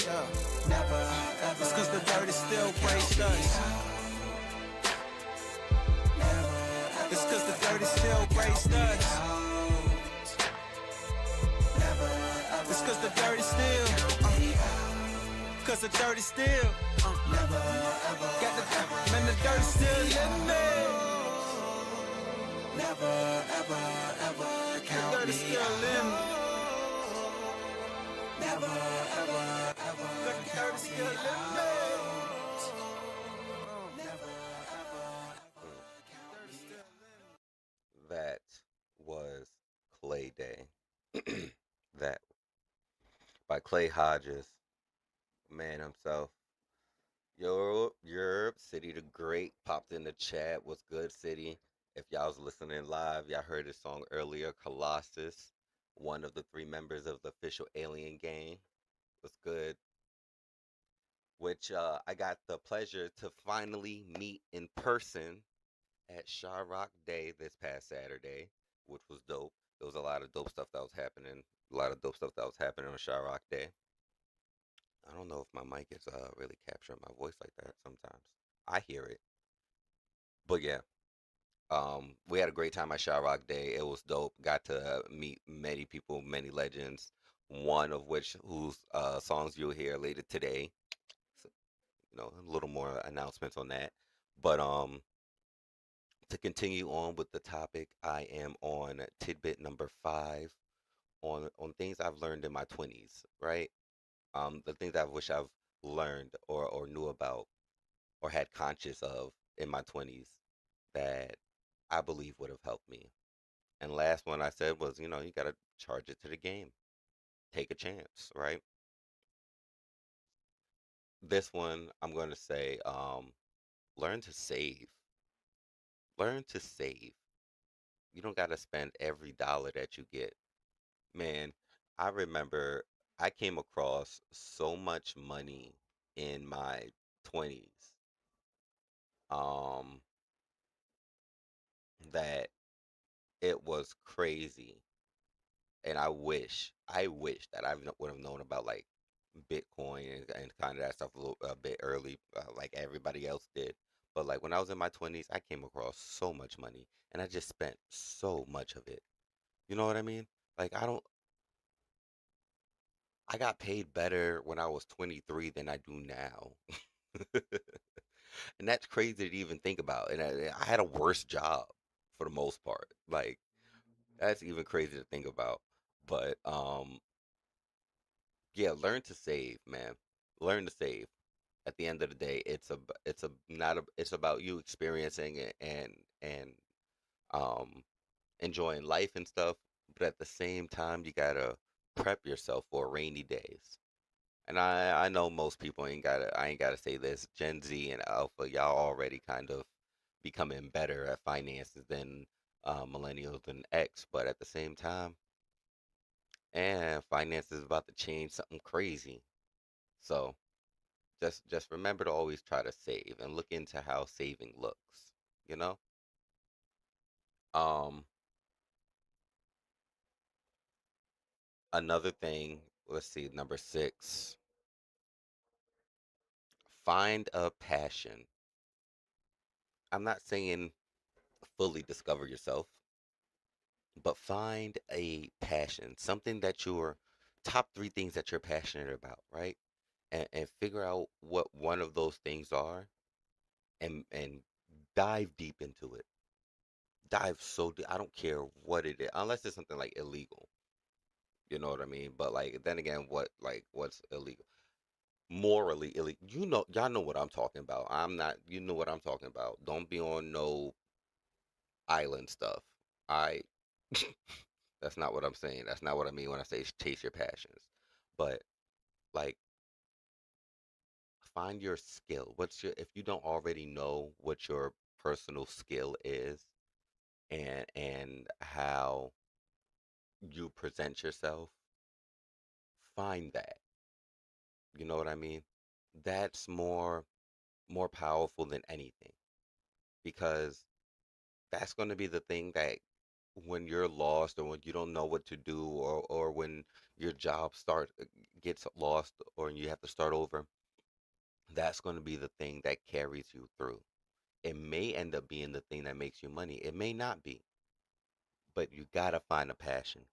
Yeah. Never, ever, it's cause the dirt is still raised us. It's cause the dirt is still raised us. It's cause the dirt is still. Cause the dirt is still. Never, ever, got the, man, the dirt is still in me. Never, ever, ever count the dirt is still in me. Never, ever, ever the dirt is still in me. That was Clay Day. That by Clay Hodges, man himself. Europe City the Great popped in the chat. What's good, City? If y'all was listening live, y'all heard his song earlier, Colossus, one of the 3 members of the official Alien Gang. What's good? Which I got the pleasure to finally meet in person at Shah Rock Day this past Saturday, which was dope. There was a lot of dope stuff that was happening. On Shah Rock Day. I don't know if my mic is really capturing my voice like that sometimes. I hear it. But yeah, we had a great time at Shot Rock Day. It was dope. Got to meet many people, many legends. One of which whose songs you'll hear later today. So, a little more announcements on that. But to continue on with the topic, I am on tidbit number 5 on things I've learned in my 20s, right? The things I wish I've learned or knew about or had conscious of in my 20s that I believe would have helped me. And last one I said was, you got to charge it to the game. Take a chance, right? This one I'm going to say learn to save. Learn to save. You don't got to spend every dollar that you get. Man, I remember I came across so much money in my 20s um that it was crazy. And I wish that would have known about like Bitcoin and kind of that stuff a bit early, like everybody else did. But like when I was in my 20s, I came across so much money and I just spent so much of it. You know what I mean? Like I got paid better when I was 23 than I do now. And that's crazy to even think about. And I had a worse job for the most part. Like that's even crazy to think about. But yeah, learn to save, man. Learn to save. At the end of the day, it's a not a it's about you experiencing it and um enjoying life and stuff, but at the same time you gotta prep yourself for rainy days. And I know most people I ain't gotta say this. Gen Z and Alpha, y'all already kind of becoming better at finances than millennials and X, but at the same time, and finance is about to change something crazy. So just remember to always try to save and look into how saving looks, you know? Um Another thing, let's see, number 6, find a passion. I'm not saying fully discover yourself, but find a passion, something that you're top 3 things that you're passionate about, right? And figure out what one of those things are and dive deep into it. Dive so deep. I don't care what it is, unless it's something like illegal. You know what I mean? But like then again, what's illegal? Morally illegal. Y'all know what I'm talking about. I'm not. You know what I'm talking about. Don't be on no island stuff. I. That's not what I'm saying. That's not what I mean when I say chase your passions. But like, find your skill. If you don't already know what your personal skill is and how you present yourself, find that. You know what I mean? That's more powerful than anything because that's going to be the thing that when you're lost or when you don't know what to do or when your job gets lost or you have to start over, that's going to be the thing that carries you through. It may end up being the thing that makes you money. It may not be, but you got to find a passion.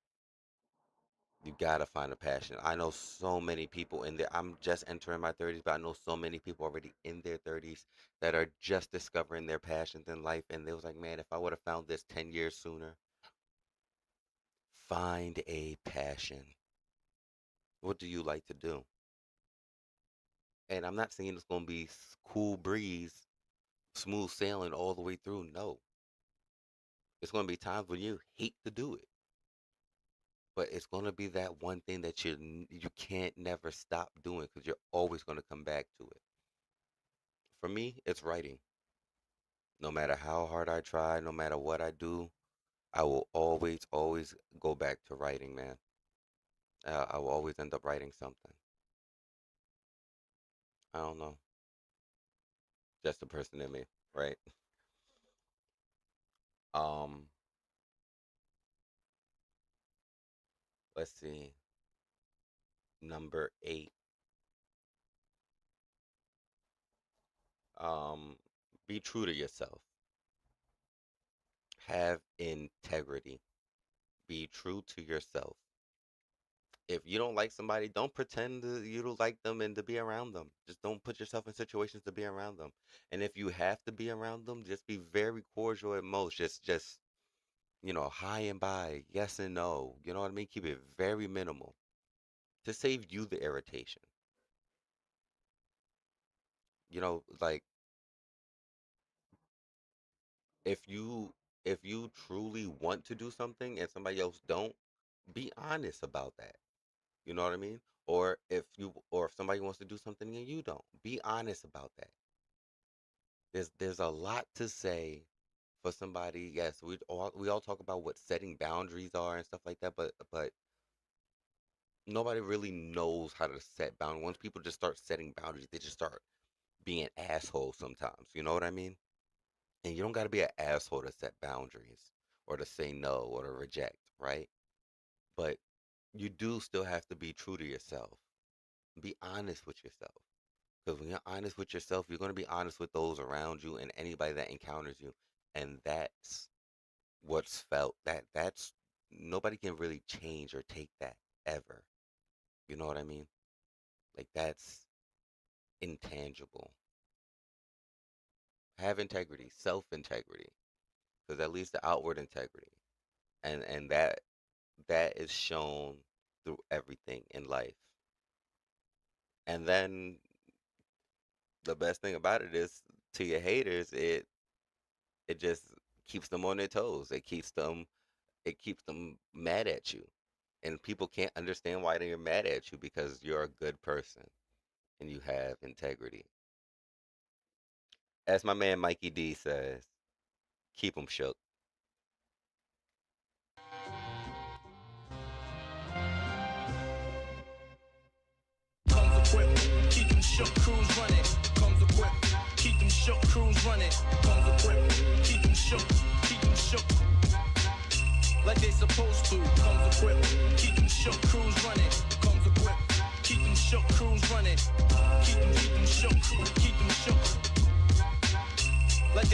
You gotta find a passion. I know so many people in there. I'm just entering my 30s, but I know so many people already in their 30s that are just discovering their passions in life. And they was like, man, if I would have found this 10 years sooner, find a passion. What do you like to do? And I'm not saying it's gonna be cool breeze, smooth sailing all the way through. No, it's gonna be times when you hate to do it, but it's gonna be that one thing that you can't never stop doing because you're always gonna come back to it. For me, it's writing. No matter how hard I try, no matter what I do, I will always, always go back to writing, man. I will always end up writing something. I don't know. Just the person in me, right? Um, let's see. Number 8. Be true to yourself. Have integrity. Be true to yourself. If you don't like somebody, don't pretend you don't like them and to be around them. Just don't put yourself in situations to be around them. And if you have to be around them, just be very cordial at most. Just hi and bye, yes and no. You know what I mean? Keep it very minimal to save you the irritation. Like if you truly want to do something and somebody else don't, be honest about that. You know what I mean? Or if somebody wants to do something and you don't, be honest about that. There's a lot to say for somebody. Yes, we all talk about what setting boundaries are and stuff like that, but nobody really knows how to set boundaries. Once people just start setting boundaries, they just start being assholes sometimes. You know what I mean? And you don't got to be an asshole to set boundaries or to say no or to reject, right? But you do still have to be true to yourself. Be honest with yourself. Because when you're honest with yourself, you're going to be honest with those around you and anybody that encounters you. And that's what's felt. That's nobody can really change or take that ever. You know what I mean? Like that's intangible. Have integrity, self-integrity. Because that leads to outward integrity. And that is shown through everything in life. And then the best thing about it is to your haters, it just keeps them on their toes. It keeps them mad at you. And people can't understand why they're mad at you because you're a good person and you have integrity. As my man Mikey D says, keep them shook. Comes equipped, keep them shook, crews running. Comes equipped, keep them shook, crews running. Comes equipped, keep them shook, like they supposed to. Comes equipped, keep them shook, crews running. Comes equipped, keep them shook, crews running. Keep them shook.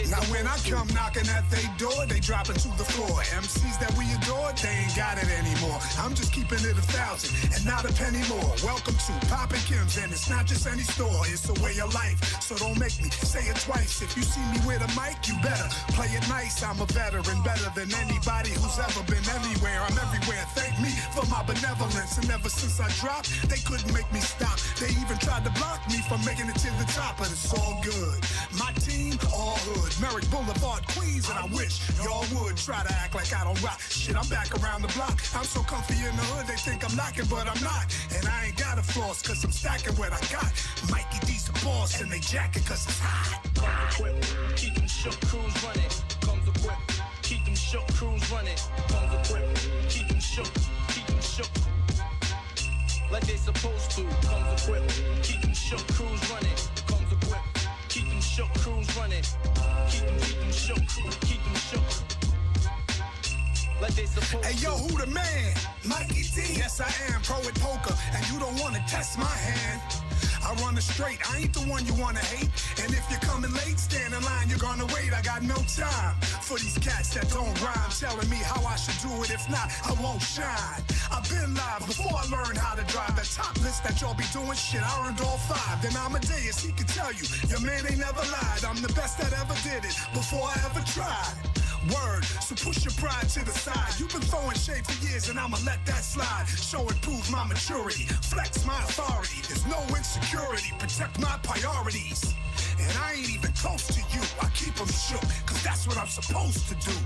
Now when I come knocking at they door, they dropping to the floor. MCs that we adore, they ain't got it anymore. I'm just keeping it 1,000 and not a penny more. Welcome to Poppin' Kingz, and it's not just any store, it's a way of life. So don't make me say it twice. If you see me with a mic, you better play it nice. I'm a veteran, better than anybody who's ever been anywhere. I'm everywhere. Thank me for my benevolence. And ever since I dropped, they couldn't make me stop. They even tried to block me from making it to the top, but it's all good. My team, all hood, Merrick Boulevard, Queens, and I wish y'all would try to act like I don't rock. Shit, I'm back around the block. I'm so comfy in the hood, they think I'm lacking, but I'm not. And I ain't got a floss, cause I'm stacking what I got. Mikey D's the boss, and they jacket cause it's hot. Comes equipped, keep them shook, crews running. Comes equipped, keep them shook, crews running. Comes equipped, keep them shook, like they supposed to. Comes equipped, keep them shook, crews running. Comes equipped, keep them shook, crews running. Keep them shook. Like they supposed Hey yo, who the man? Mikey D. Yes, I am pro at poker, and you don't wanna test my hand. I run it straight, I ain't the one you wanna hate. And if you're coming late, stand in line, you're gonna wait. I got no time for these cats that don't rhyme, telling me how I should do it. If not, I won't shine. I've been live before I learned how to drive. The top list that y'all be doing, shit, I earned all 5. Then Amadeus, he can tell you, your man ain't never lied. I'm the best that ever did it, before I ever tried. Word, so push your pride to the side. You've been throwing shade for years and I'ma let that slide. Show and prove my maturity, flex my authority. There's no insecurity, protect my priorities. And I ain't even close to you, I keep them shook, cause that's what I'm supposed to do.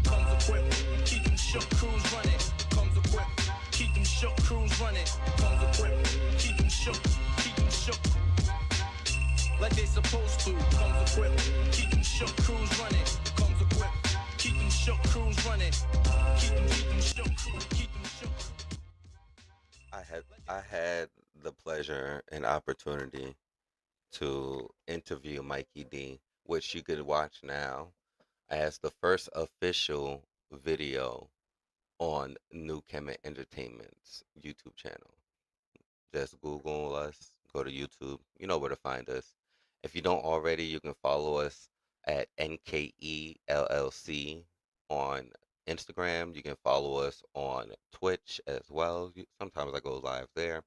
Comes equipped, keep them shook, crews running. Comes equipped, keep them shook, crews running. Comes equipped, keep them shook, like they supposed to. Comes equipped, keep them shook, crews running. Comes equipped, keep them shook, crews running. Keep them shook. I had the pleasure and opportunity to interview Mikey D, which you could watch now as the first official video on New Kemet Entertainment's YouTube channel. Just Google us, go to YouTube, you know where to find us. If you don't already, you can follow us at NKELLC on Instagram. You can follow us on Twitch as well. Sometimes I go live there.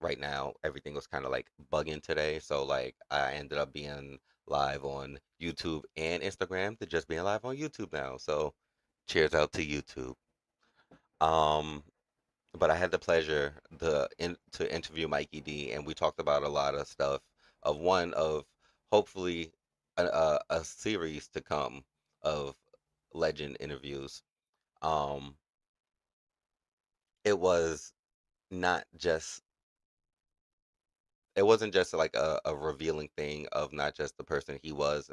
Right now, everything was kind of like bugging today. So like I ended up being live on YouTube and Instagram to just being live on YouTube now. So cheers out to YouTube. But I had the pleasure to interview Mikey D, and we talked about a lot of stuff of hopefully a series to come of legend interviews. It was not just it wasn't just like a revealing thing of not just the person he was,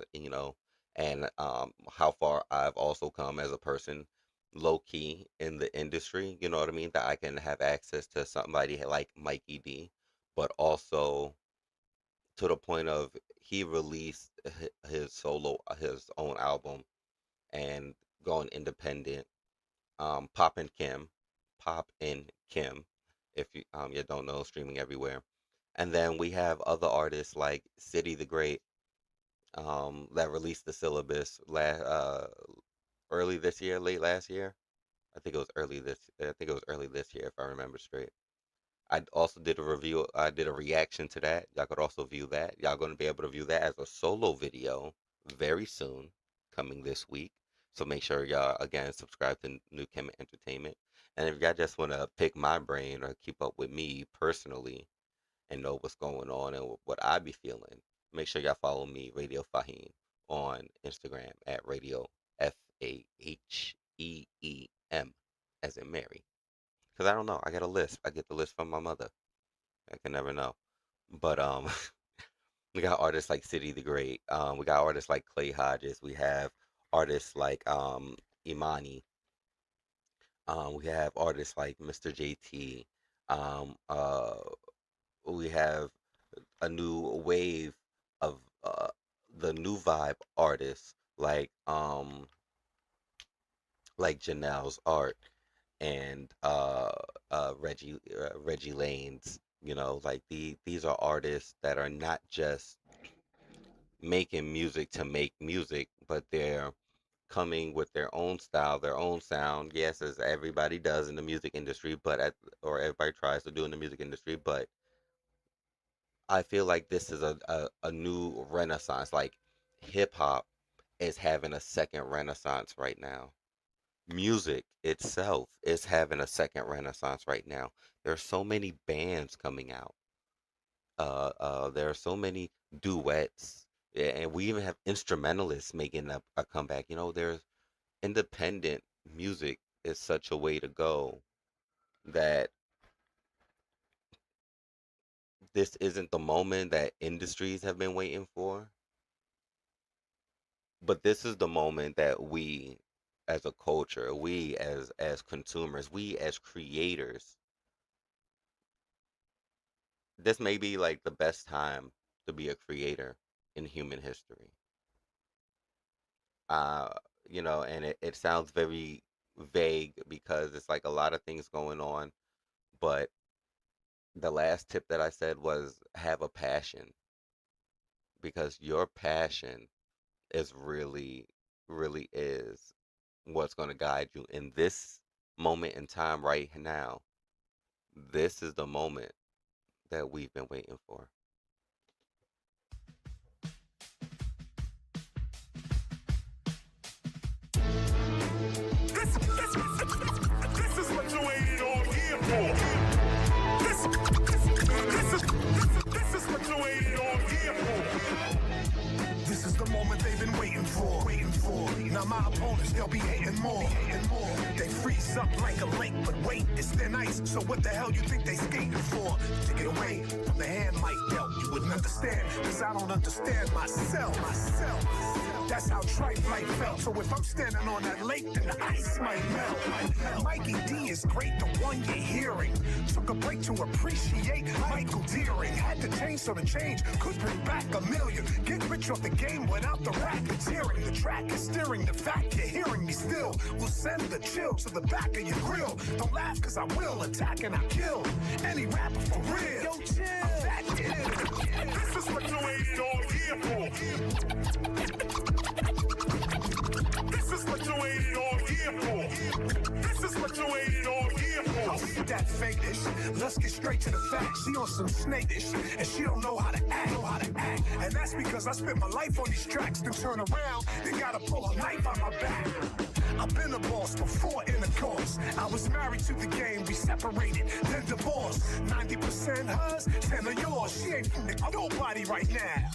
and how far I've also come as a person, low key in the industry, you know what I mean? That I can have access to somebody like Mikey D, but also to the point of he released his own album and going independent. Pop and Kim, if you don't know, streaming everywhere. And then we have other artists like City the Great, that released the syllabus early this year, late last year. I think it was early this year, if I remember straight. I also did a review. I did a reaction to that. Y'all could also view that. Y'all going to be able to view that as a solo video very soon, coming this week. So make sure y'all, again, subscribe to New Kim Entertainment. And if y'all just want to pick my brain or keep up with me personally and know what's going on and what I be feeling, make sure y'all follow me, Radio Faheem, on Instagram at Radio FAHEEM, as in Mary. Because I don't know. I got a list. I get the list from my mother. I can never know. But we got artists like City the Great. We got artists like Clay Hodges. We have artists like Imani. We have artists like Mr. JT. We have a new wave of the new vibe artists like Janelle's Art and Reggie Lanes. Like these are artists that are not just making music to make music, but they're coming with their own style, their own sound. Yes, as everybody does in the music industry, or everybody tries to do in the music industry, but I feel like this is a new renaissance. Like hip hop is having a second renaissance right now. Music itself is having a second renaissance right now. There are so many bands coming out. There are so many duets, and we even have instrumentalists making a comeback. There's independent music is such a way to go that this isn't the moment that industries have been waiting for, but this is the moment that we as a culture, we as consumers, we as creators, this may be like the best time to be a creator in human history. And it sounds very vague because it's like a lot of things going on, but the last tip that I said was have a passion, because your passion is really is what's going to guide you in this moment in time right now. This is the moment that we've been waiting for. This is what you waited all year for. This is what you waited all year for. This is the moment they've been waiting for. Now my opponents, they'll be hating more. They freeze up like a lake, but wait, it's thin ice. So what the hell you think they skating for? To get away from the hand Mike dealt, you wouldn't understand, cause I don't understand myself. That's how trite life felt. So if I'm standing on that lake, then the ice might melt. Mikey D is great, the one you're hearing. Took a break to appreciate Michael Deering. Had to change so the change could bring back a million. Get rich off the game without the racketeering. The track is steering, the fact you're hearing me still will send the chill to the back of your grill. Don't laugh cause I will. will attack and I kill any rapper for real. Yo, chill. This is what you waited all year for. This is what you waited all year for. This is what you waited all year for. I'll see that fake-ish. Let's get straight to the facts. She on some snake-ish, and she don't know how to act. And that's because I spent my life on these tracks. Then turn around, they gotta pull a knife out my back. I've been a boss before intercourse. I was married to the game, we separated, then divorced. 90% hers, 10 of yours. She ain't from nobody right now.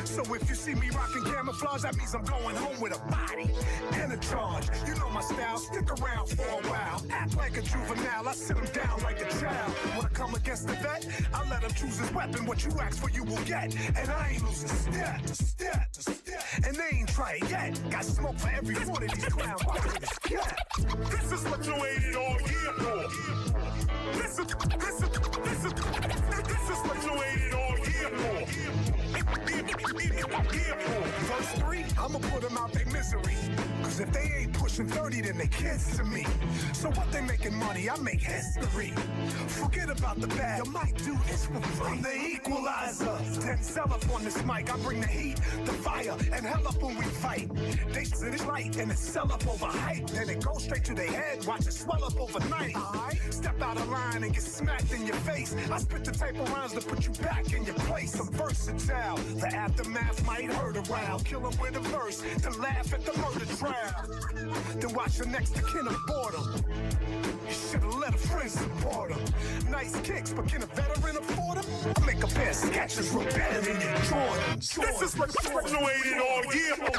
So if you see me rocking camouflage, that means I'm going home with a body and a charge. You know my style, stick around for a while. Act like a juvenile, I sit him down like a child. When I come against the vet, I let him choose his weapon. What you ask for, you will get. And I ain't losing step. And they ain't tried yet. Got smoke for every one of these clowns. This is what you waited all year for. This is what you waited all year for. Verse 3, I'ma put them out their misery. Cause if they ain't pushing 30, then they kids to me. So what they making money, I make history. Forget about the bad, you might do this for free. I'm the equalizer. Then sell up on this mic, I bring the heat, the fire, and hell up when we fight. They sit it light and it sell up over hype. Then it goes straight to their head, watch it swell up overnight. Step out of line and get smacked in your face. I spit the type of rhymes to put you back in your place. I'm versatile, the aftermath might hurt a while. Kill 'em with a verse, to laugh at the murder trial. Then watch the next of kin abort 'em. You should've let a friend support 'em. Nice kicks, but can a veteran afford 'em? I make a pair of sketches look better than your Jordans. This is what you waited all year for.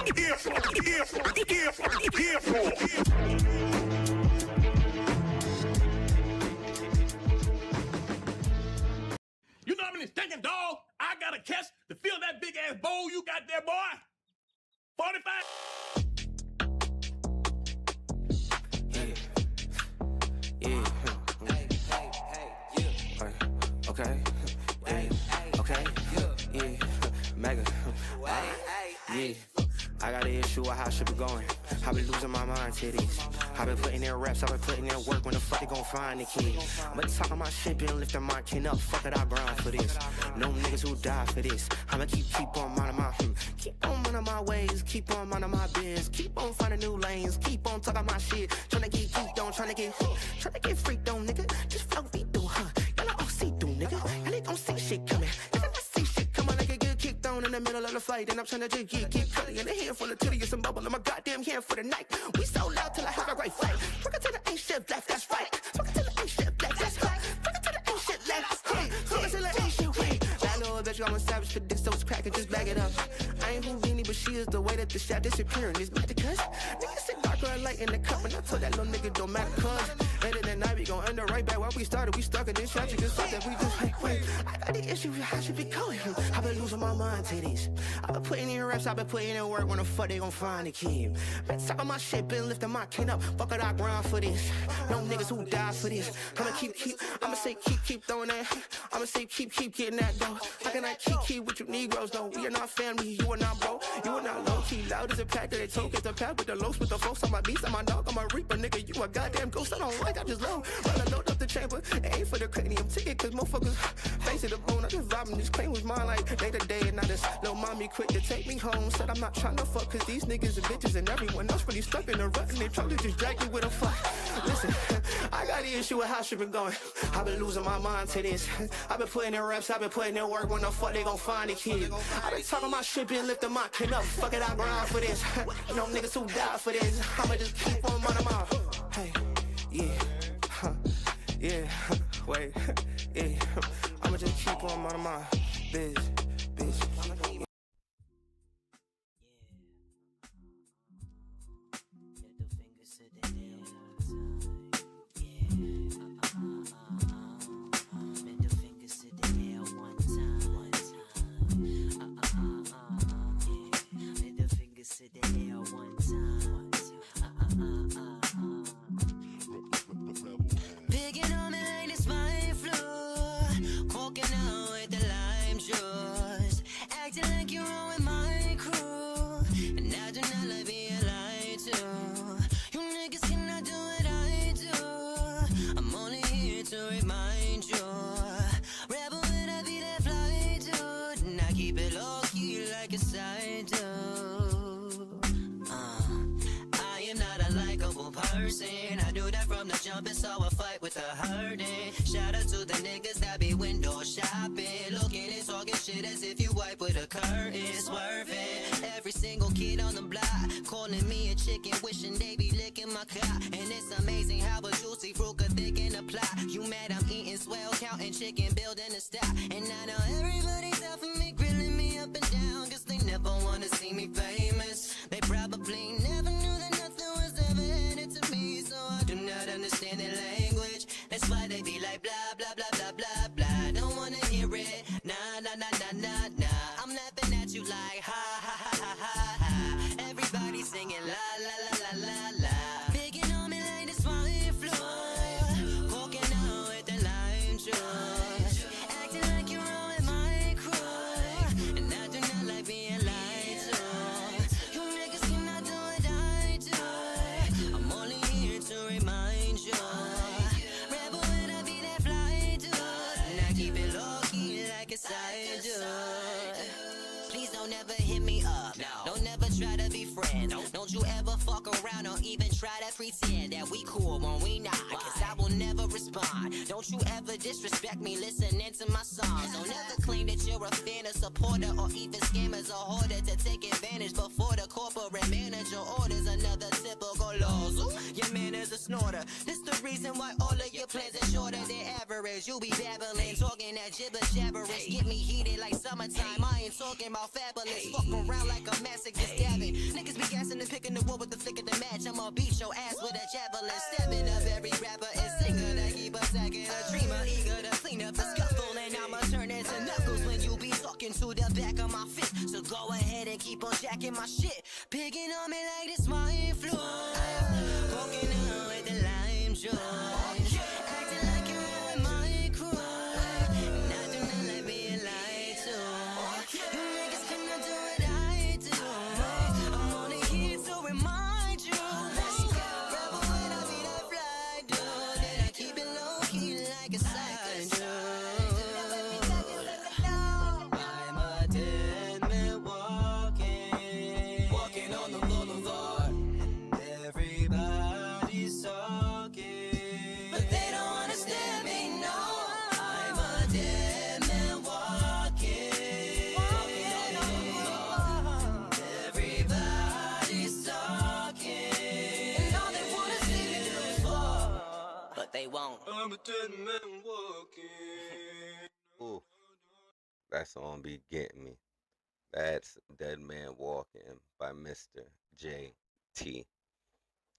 You know how many stinking dog I gotta catch to fill that big ass bowl you got there, boy? 45. Okay. Mega. Yeah. I got an issue with how shit be going. I been losing my mind to this. I been putting in reps, I been putting in work. When the fuck they gon' find the kid? I'm been talking my shit, been lifting my chin up. Fuck it, I grind for this. No niggas who die for this. I'ma keep on minding my keep on minding my ways, keep on minding my biz, keep on finding new lanes, keep on talking my shit. Tryna get geeked on, tryna get freaked on, nigga. Just flow me through, Y'all all see through, nigga. And they gon' see shit coming. In the middle of the flight, and I'm trying to just get cutting in the hair from the titty and some bubble in my goddamn hand for the night. We so loud till I have a great flight. Fuckin' to the ain't shit left, that's right. Fuckin' to the ain't shit left, that's right. Fuckin' to the ain't shit left, fuckin' to the ain't shit right. That little bitch, I'm a savage for this, so it's crackin', just bag it up. I ain't Houdini, but she is the way that the shot disappearing. It's magic, cuz niggas sit darker and light in the cup, and I told that little nigga don't matter, cuz later than night, we gon' end right back where we started. We stuck in this shot, you just thought that we just like, wait, I got the issue with how she be going. I been losing my mind to this. I been putting in reps, I been putting in work. When the fuck they gon' find the kid? Been talking my shit, been lifting my kin up. Fuck it, I grind for this. No niggas who die for this. I'ma say keep throwing that. I'ma say keep getting that dough. How can I keep with you Negroes though? We are not family, you are not bro. You are not low key, loud as a pack that they told. Get the pack with the lows with the folks on my beast. I'm my dog, I'm a reaper, nigga. You a goddamn ghost. I don't like, I just low. Run a load up the chamber. It ain't for the cranium ticket, cause motherfuckers face it the bone. I just vibing, this claim was mine like day to day. And now this little mommy quick to take me home. Said I'm not trying to fuck, cause these niggas and bitches and everyone else really stuck in the rut. And they try to just drag you with a fuck. Listen, I got the issue with how shit been going. I been losing my mind to this. I been putting in reps, I been putting in work. When the fuck they gon' find the kid? I been talking my shit, been lifting my kin up. Fuck it, I grind for this. No niggas who die for this. I'ma just keep on running my hey, wait, I'ma just keep on running my bitch. Picking on me like the spine floor, walking out with the lime show. to remind you. Rebel when I be that fly dude, and I keep it low key like a side dude. I am not a likable person. I do that from the jump, and so I fight with a hurting. Shout out to the niggas that be window shopping, looking and talking shit as if you wipe with a curtain, swerving. Every single kid on the block calling me a chicken, wishing they be licking my cock. And it's amazing how a juicy fruit could thicken a plot. You mad I'm eating swell, counting chicken, building a stock. And I know everybody's out for me, grilling me up and down, cause they never wanna see me famous. They probably never knew that nothing was ever handed to me, so I do not understand their language. That's why they be like blah blah blah blah blah blah. Don't wanna hear it, nah nah nah nah nah nah. I'm laughing at you like ha ha ha ha ha ha. Everybody singing la la la la la la. Picking on me like this fine floor, walking out with the lime juice, acting like you're on with my crew, and I do not like being lied to. You niggas cannot do what I do. I'm only here to remind you. Rebel when I be that fly dude, and I keep it low key like a side dude. Please don't ever hit me up. Don't ever try to be friends. Don't you ever fuck around or even try to pretend that we cool when we not, cause I will never respond. Don't you ever disrespect me listening to my songs. Don't ever claim that you're a fan, a supporter, or even scammers, a hoarder to take advantage before the corporate manager orders another typical loss. Your man is a snorter. This the reason why all of your plans are shorter than average. You be babbling, talking that gibber jabberish. Get me heated like summertime. I ain't talking about fabulous. Fuck around like a masochist stabbing. Niggas be gassing and picking the wood with the flick of the match. I'ma beat your ass with a javelin. Stabbing up every rapper and singer that keep attacking. A dreamer eager to clean up the scuffle, and I'ma turn into knuckles when you be talking to the back of my fist. So go ahead and keep on jacking my shit. Picking on me like this my floor, walking out with the lime juice, acting like you're with my crew, and I do not like being lied to. You niggas cannot do what I do. I'm only here to remind you. Rebel when I be that fly dude, and I keep it low key like a side dude. I'm a dead man walking on the boulevard, and everybody's talking, but they don't understand me, no. I'm a dead man walking on the boulevard, everybody's talking, and all they wanna see me do is fall, but they won't. I'm a dead man walking. Ooh, that song be getting me. That's Dead Man Walking by Mr. J.T.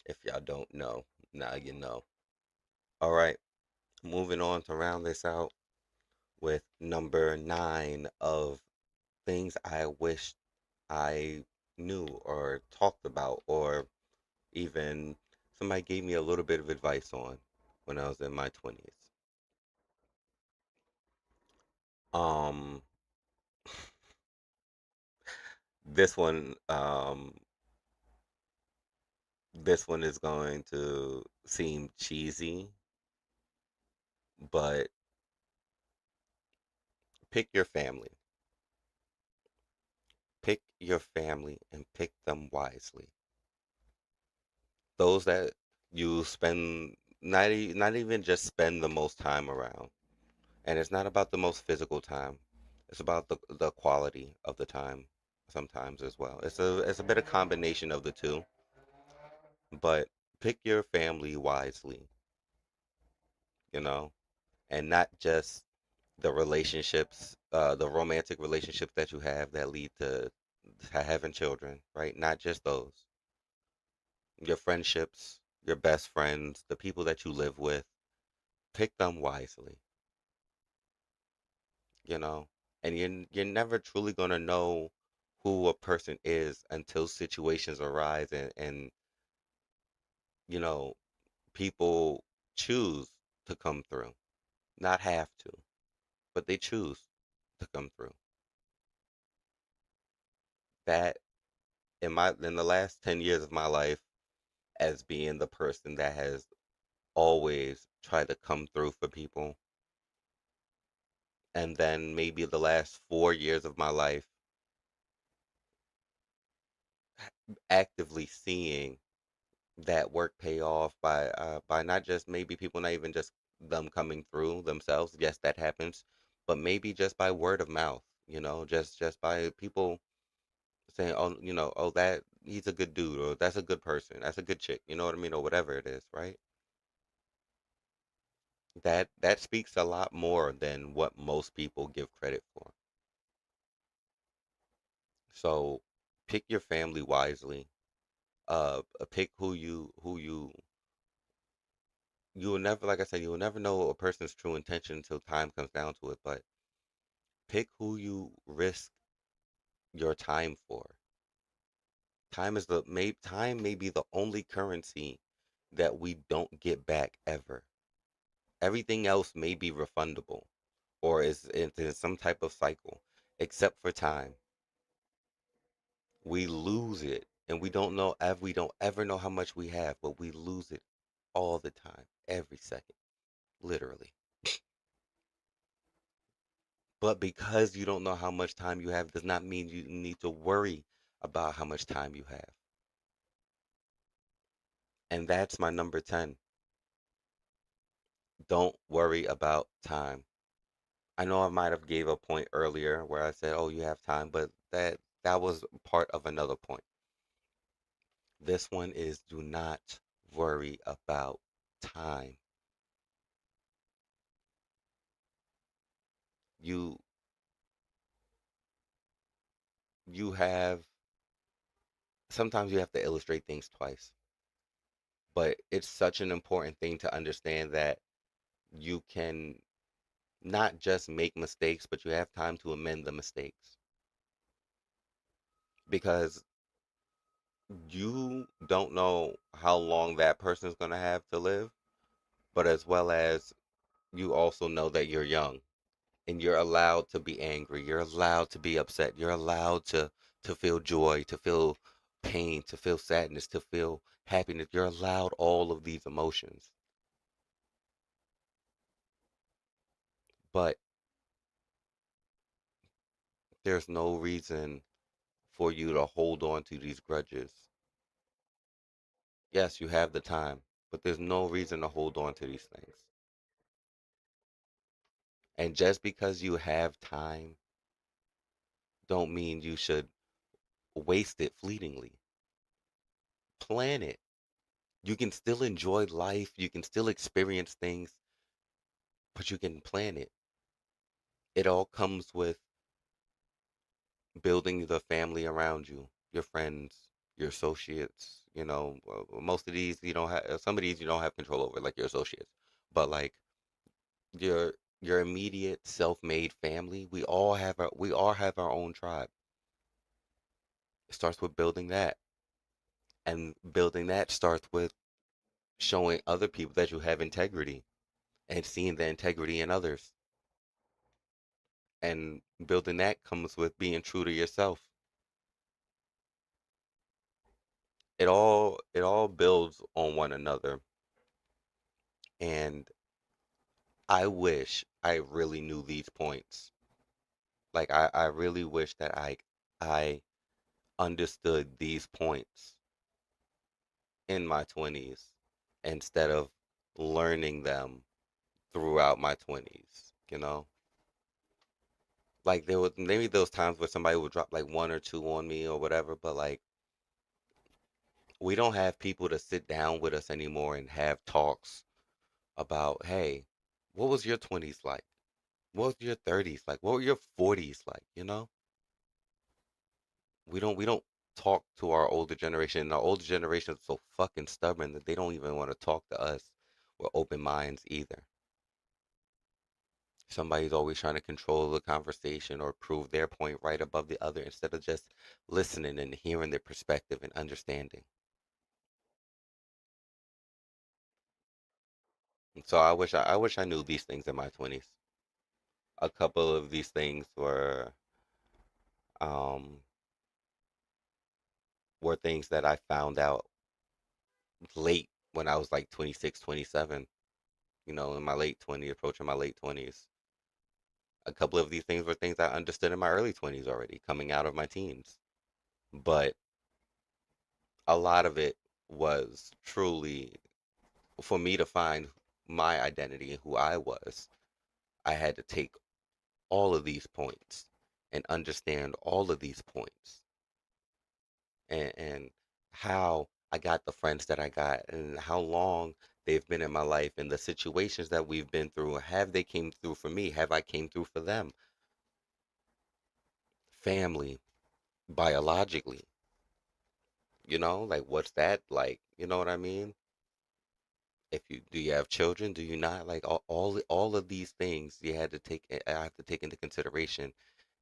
If y'all don't know, now you know. All right, moving on to round this out with number 9 of things I wish I knew or talked about, or even somebody gave me a little bit of advice on when I was in my 20s. This one, this one is going to seem cheesy, but pick your family. Pick your family and pick them wisely. Those that you spend, not even just spend the most time around. And it's not about the most physical time. It's about the quality of the time sometimes as well. It's a bit of combination of the two. But pick your family wisely, and not just the relationships, the romantic relationships that you have that lead to having children, right? Not just those. Your friendships, your best friends, the people that you live with, pick them wisely. And you're never truly gonna know who a person is until situations arise and people choose to come through. Not have to, but they choose to come through. That in the last 10 years of my life, as being the person that has always try to come through for people. And then maybe the last 4 years of my life, actively seeing that work pay off by not just maybe people, not even just them coming through themselves. Yes, that happens, but maybe just by word of mouth. Just by people saying, oh, oh, that he's a good dude, or that's a good person, that's a good chick. You know what I mean, or whatever it is, right? That speaks a lot more than what most people give credit for. So pick your family wisely. Pick you will never, like I said, you will never know a person's true intention until time comes down to it. But pick who you risk your time for. Time may be the only currency that we don't get back ever. Everything else may be refundable or is in some type of cycle, except for time. We lose it, and we don't ever know how much we have, but we lose it all the time, every second, literally. But because you don't know how much time you have does not mean you need to worry about how much time you have. And that's my number 10. Don't worry about time. I know I might have gave a point earlier where I said, "Oh, you have time," but that was part of another point. This one is, do not worry about time. You you have sometimes you have to illustrate things twice, but it's such an important thing to understand that you can not just make mistakes, but you have time to amend the mistakes, because you don't know how long that person is going to have to live, but as well as you also know that you're young and you're allowed to be angry, you're allowed to be upset, you're allowed to feel joy, to feel pain, to feel sadness, to feel happiness. You're allowed all of these emotions. But there's no reason for you to hold on to these grudges. Yes, you have the time, but there's no reason to hold on to these things. And just because you have time don't mean you should waste it fleetingly. Plan it. You can still enjoy life, you can still experience things, but you can plan it. It all comes with building the family around you, your friends, your associates. Most of these you don't have. Some of these you don't have control over, like your associates. But like your immediate self-made family, we all have our own tribe. It starts with building that, and building that starts with showing other people that you have integrity and seeing the integrity in others. And building that comes with being true to yourself. It all builds on one another. And I wish I really knew these points. Like I really wish that I understood these points in my 20s instead of learning them throughout my 20s. Like there was maybe those times where somebody would drop like one or two on me or whatever, but like we don't have people to sit down with us anymore and have talks about, hey, what was your 20s like? What was your 30s like? What were your 40s like? We don't talk to our older generation. And our older generation is so fucking stubborn that they don't even want to talk to us with open minds either. Somebody's always trying to control the conversation or prove their point right above the other instead of just listening and hearing their perspective and understanding. And so I wish I knew these things in my 20s. A couple of these things um were things that I found out late when I was like 26, 27, you know, in my late 20s, approaching my late 20s. A couple of these things were things I understood in my early 20s already, coming out of my teens. But a lot of it was truly, for me to find my identity and who I was, I had to take all of these points and understand all of these points and how I got the friends that I got and how long they've been in my life and the situations that we've been through. Have they came through for me? Have I came through for them? Family, biologically, you know, like what's that like? You know what I mean? Do you have children? Do you not? Like all of these things I have to take into consideration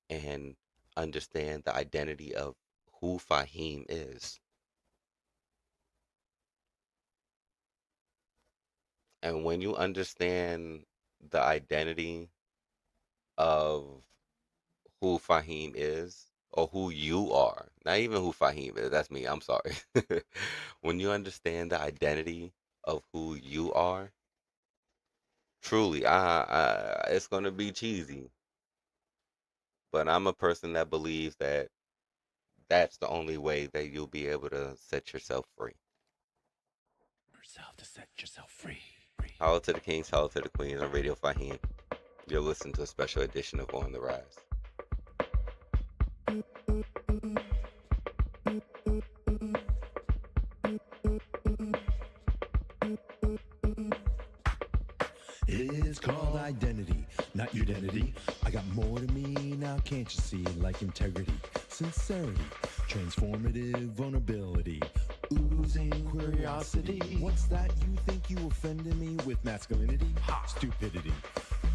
and understand the identity of who Faheem is. And when you understand the identity of who Faheem is, or who you are, not even who Faheem is, that's me, I'm sorry. When you understand the identity of who you are, truly, it's going to be cheesy. But I'm a person that believes that that's the only way that you'll be able to set yourself free. To set yourself free. Halla to the Kings, Halla to the Queens on Radio Faheem. You're listening to a special edition of On the Rise. It's called identity, not identity. I got more to me now, can't you see? Like integrity, sincerity, transformative vulnerability, oozing curiosity. What's that? You think you offended me with masculinity? Stupidity.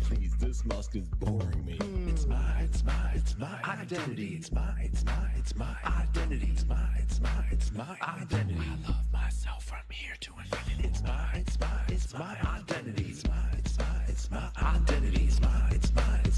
Please, this musk is boring me. It's my identity. It's my identity. It's my identity. I love myself from here to infinity. It's my identity. It's my identity. It's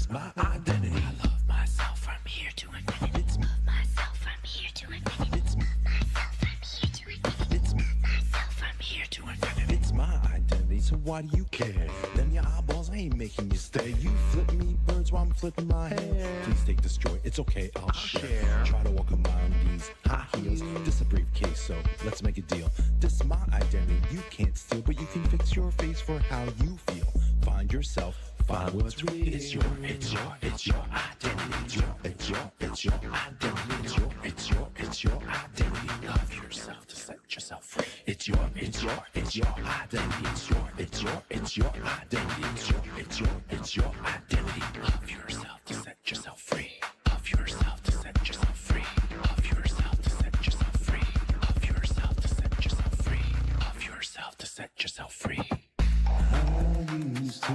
my identity. I love myself from here to infinity. It's myself from here to infinity. It's myself from here to infinity. It's myself from here to infinity. It's my identity, so why do you care? Then your eyeballs ain't making you stay. You flip me birds while I'm flipping my head. Please take destroy. It's okay, I'll share. Try to walk a mile in these high heels. This a briefcase, so let's make a deal. This is my identity, you can't steal, but you can fix your face for how you feel. Find yourself, find what's real. It's your identity. It's your identity. It's your identity. Love yourself to set yourself free. It's your identity. It's your identity. It's your identity. Love yourself to set yourself free. Love yourself to set yourself free. Love yourself to set yourself free. Love yourself to set yourself free. Love yourself to set yourself free. I used to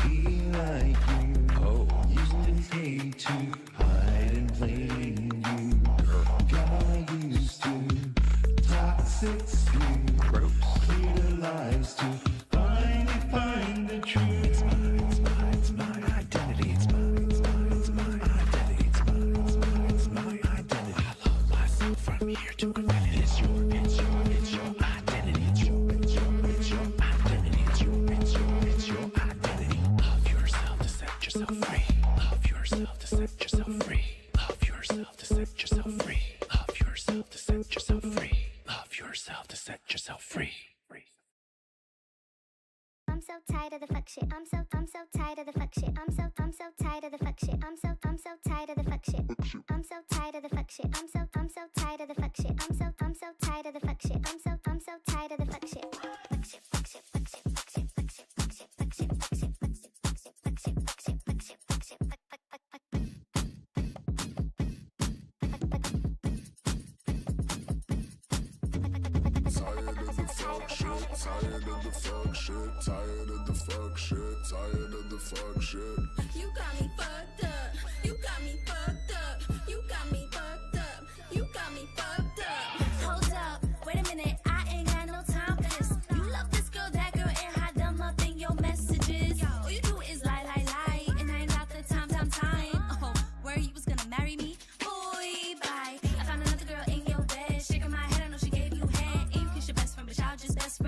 be like you. Used to hate to hide and blame you. Got used to toxic spew. Clear the lies to find the truth. It's my identity. It's my identity. It's my identity. I love myself from here to infinity. It's your identity. It's your identity. It's your identity. Love yourself to set yourself free. Love yourself to set yourself free. Love yourself to set yourself free. Love yourself to set yourself free. Love yourself to set yourself free. I'm so tired of the fuck shit. I'm so tired of the fuck shit. I'm so tired of the fuck shit. I'm so tired of the fuck shit. I'm so tired of the fuck shit. I'm so tired of the fuck shit. I'm so tired of the fuck shit. I'm so tired of the fuck shit. Fuck shit, fuck shit, fuck shit, fuck shit, fuck shit, fuck shit, fuck shit, fuck shit, fuck shit, fuck shit, fuck shit, fuck shit, fuck shit, fuck shit, fuck Tired of the fuck shit, tired of the fuck shit. You got me fucked up, you got me fucked up, you got me fucked up, you got me fucked up. Hold up, wait a minute, I ain't got no time for this. You love this girl, that girl, and hide them up in your messages. All you do is lie, and I ain't got the time. Oh, where you was gonna marry me? Boy, bye. I found another girl in your bed, shaking my head, I know she gave you head. And you kiss your best friend, but y'all just best friends.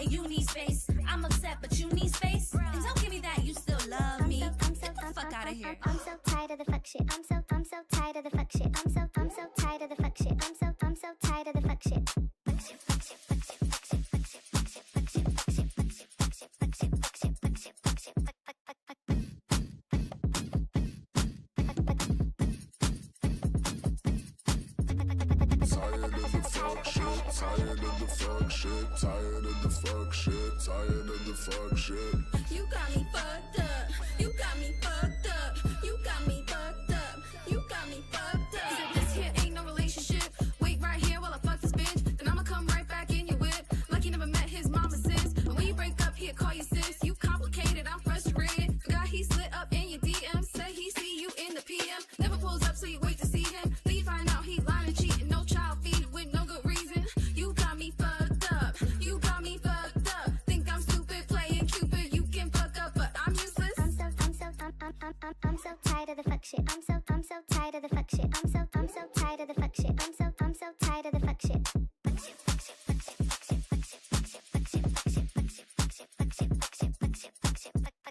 and you need space. I'm upset, but you need space. And don't give me that you still love me. Get the fuck out of here. I'm so tired of the fuck shit. I'm so tired of the fuck shit. I'm so tired of the fuck shit. I'm so tired of the fuck shit. Fuck shit, fuck shit, fuck shit, fuck shit, fuck shit, fuck shit, fuck shit, fuck shit, fuck shit, fuck shit, fuck shit, fuck shit, fuck shit, fuck shit, fuck Tired of the fuck shit, tired of the fuck shit, tired of the fuck shit. You got me fucked up. You got me fucked up. You got me fucked up. You got me fucked up. So this here ain't no relationship. Wait right here while I fuck this bitch. Then I'ma come right back in your whip. Like you never met his mama sis. And when you break up, he'll call you sis. You complicated, I'm frustrated. Forgot he slid up in your DM. Said he see you in the PM. Never pulls up so you wait to see him. Then you find out he lying and cheating. No child feed with no good reason. You got me fucked up. You got me fucked up. Think I'm stupid playing Cupid. You can fuck up, but I'm useless. I'm so tired of the fuck shit. I'm so tired of the fuck shit. I'm so tired of the fuck shit. I'm so tired of the fuck shit. Fuck shit, fuck shit, fuck shit, fuck shit, fuck shit, fuck shit, fuck shit, fuck shit, fuck shit, fuck shit, fuck shit, fuck shit, fuck shit, fuck shit, fuck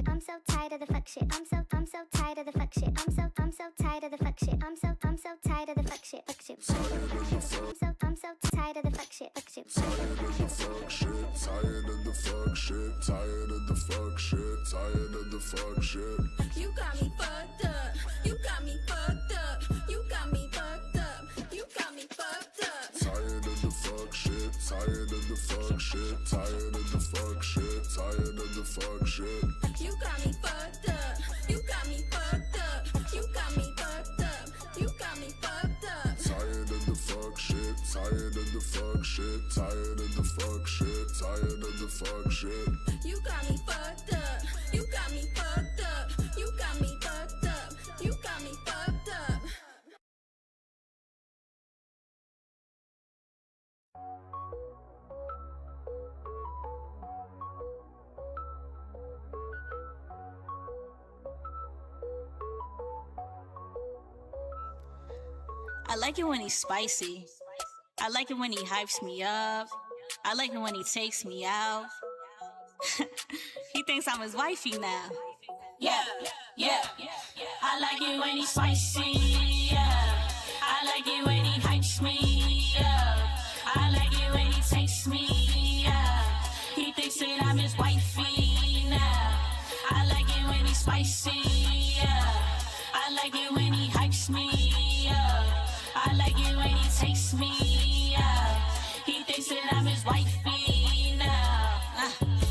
I'm so tired of the fuck shit. I'm so tired of the fuck shit. I'm so tired of the fuck shit. I'm so tired of the fuck shit. Fuck shit. I'm so tired of the fuck shit. Fuck shit. Tired of the fuck shit, tired of the fuck shit, tired of the fuck shit, tired of the fuck shit. You got me fucked up. You got me fucked up. You got me fucked up. You got me fucked up. Tired of the fuck shit, tired of the fuck shit, tired of the fuck shit, tired of the fuck shit. You got me fucked up. You got me fucked up. You got me fucked up. You got me fucked up. Tired of the fuck shit, tired of the fuck shit, tired of the fuck shit, tired of the fuck shit. You got me fucked up. You got me fucked up. You got me fucked up. You got me fucked up. I like it when he's spicy. I like it when he hypes me up. I like it when he takes me out. He thinks I'm his wifey now. Yeah, yeah, I like it when he's spicy. Yeah, I like it when he hypes me up. I like it when he takes me out. He thinks that I'm his wifey now. I like it when he's spicy. Yeah, I like it when he hypes me up. I like it when he takes me out. He thinks that I'm his wifey now.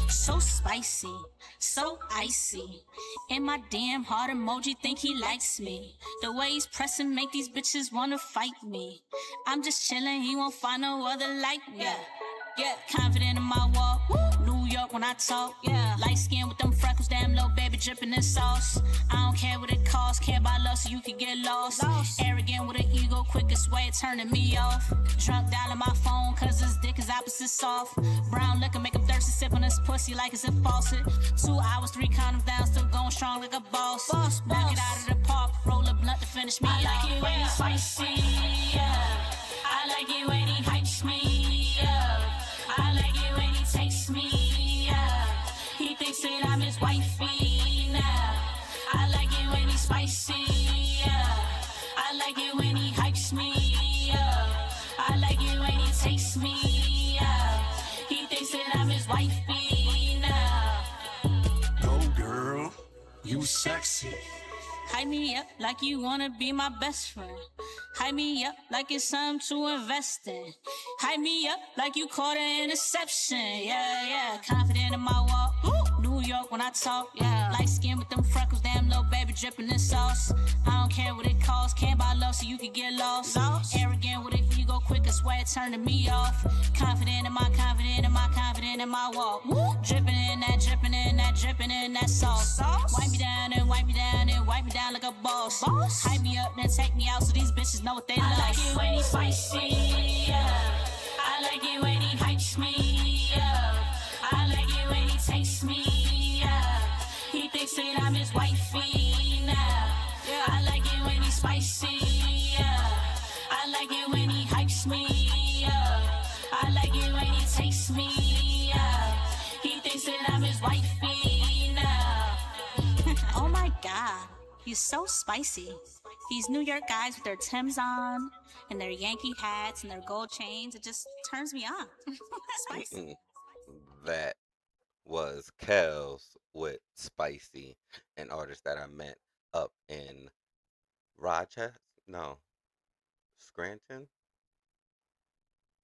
So spicy, so icy. In my damn heart emoji think he likes me. The way he's pressing make these bitches wanna fight me. I'm just chilling, he won't find no other like me. Yeah, confident in my walk. New York when I talk. Yeah, light skin with them freckles, damn little baby dripping in sauce. I don't care what it costs, care about love so you can get lost. Arrogant with an ego, quickest way of turning me off. Drunk dialing my phone cause his dick is opposite soft. Brown liquor make him thirsty, sip on his pussy like it's a faucet. 2 hours, 3 condoms down, still going strong like a boss. Knock it out of the park, roll a blunt to finish me I like off. it when he's spicy, yeah. I like it when he hypes me up. I like it when he takes me out. He thinks that I'm his wifey now. I like it when he's spicy, yeah. I like it when he hypes me up. I like it when he takes me out. He thinks that I'm his wifey now. Go girl, you sexy. Hype me up like you wanna be my best friend. Hype me up like it's something to invest in. Hype me up like you caught an interception. Yeah, confident in my walk. New York when I talk. Yeah, light skin with them freckles, damn little baby dripping in sauce. I don't care what it costs, care about love so you can get lost. Arrogant with an ego, quickest way of turning me off. Confident in my walk. Dripping in that, dripping in that, dripping in that sauce. Wipe me down and wipe me down and wipe me down like a boss. Hype me up, then take me out so these bitches know what they I love. like it when he's spicy, yeah. I like it when he hypes me up. I like it when he takes me out. He thinks that I'm his wifey now. I like it when he's spicy, He's so spicy. These New York guys with their Timbs on and their Yankee hats and their gold chains, it just turns me on. Spicy. That was Kels with Spicy, an artist that I met up in Rochester. No, Scranton.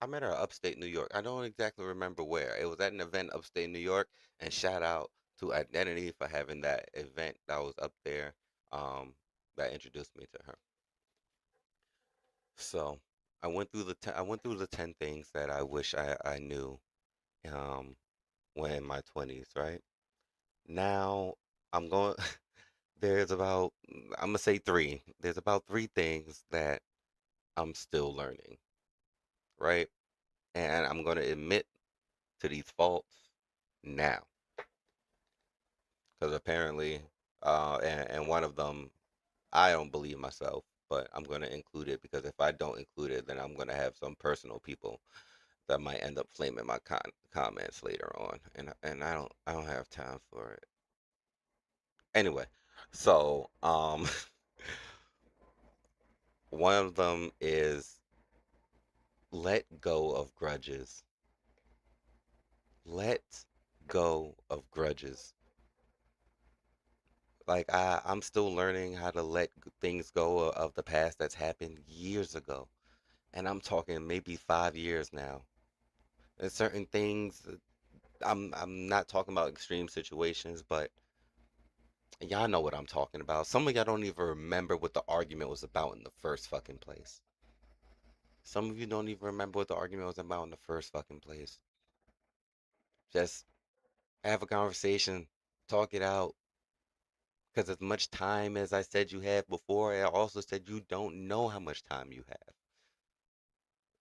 I met her upstate New York. I don't exactly remember where. It was at an event upstate New York, and shout out to Identity for having that event that was up there. That introduced me to her. So I went through the 10 things that I wish I knew um when in my 20s, right? Now I'm going there's about I'm gonna say three. There's about three things that I'm still learning, right? And I'm gonna admit to these faults now. Because apparently, and one of them, I don't believe myself, but I'm going to include it because if I don't include it, then I'm going to have some personal people that might end up flaming my comments later on, and I don't have time for it. Anyway, so one of them is let go of grudges. Let go of grudges. Like I'm still learning how to let things go of the past that's happened years ago. And I'm talking maybe 5 years now. There's certain things I'm not talking about extreme situations, but y'all know what I'm talking about. Some of y'all don't even remember what the argument was about in the first fucking place. Some of you don't even remember what the argument was about in the first fucking place. Just have a conversation, talk it out. Because as much time as I said you have before, I also said you don't know how much time you have.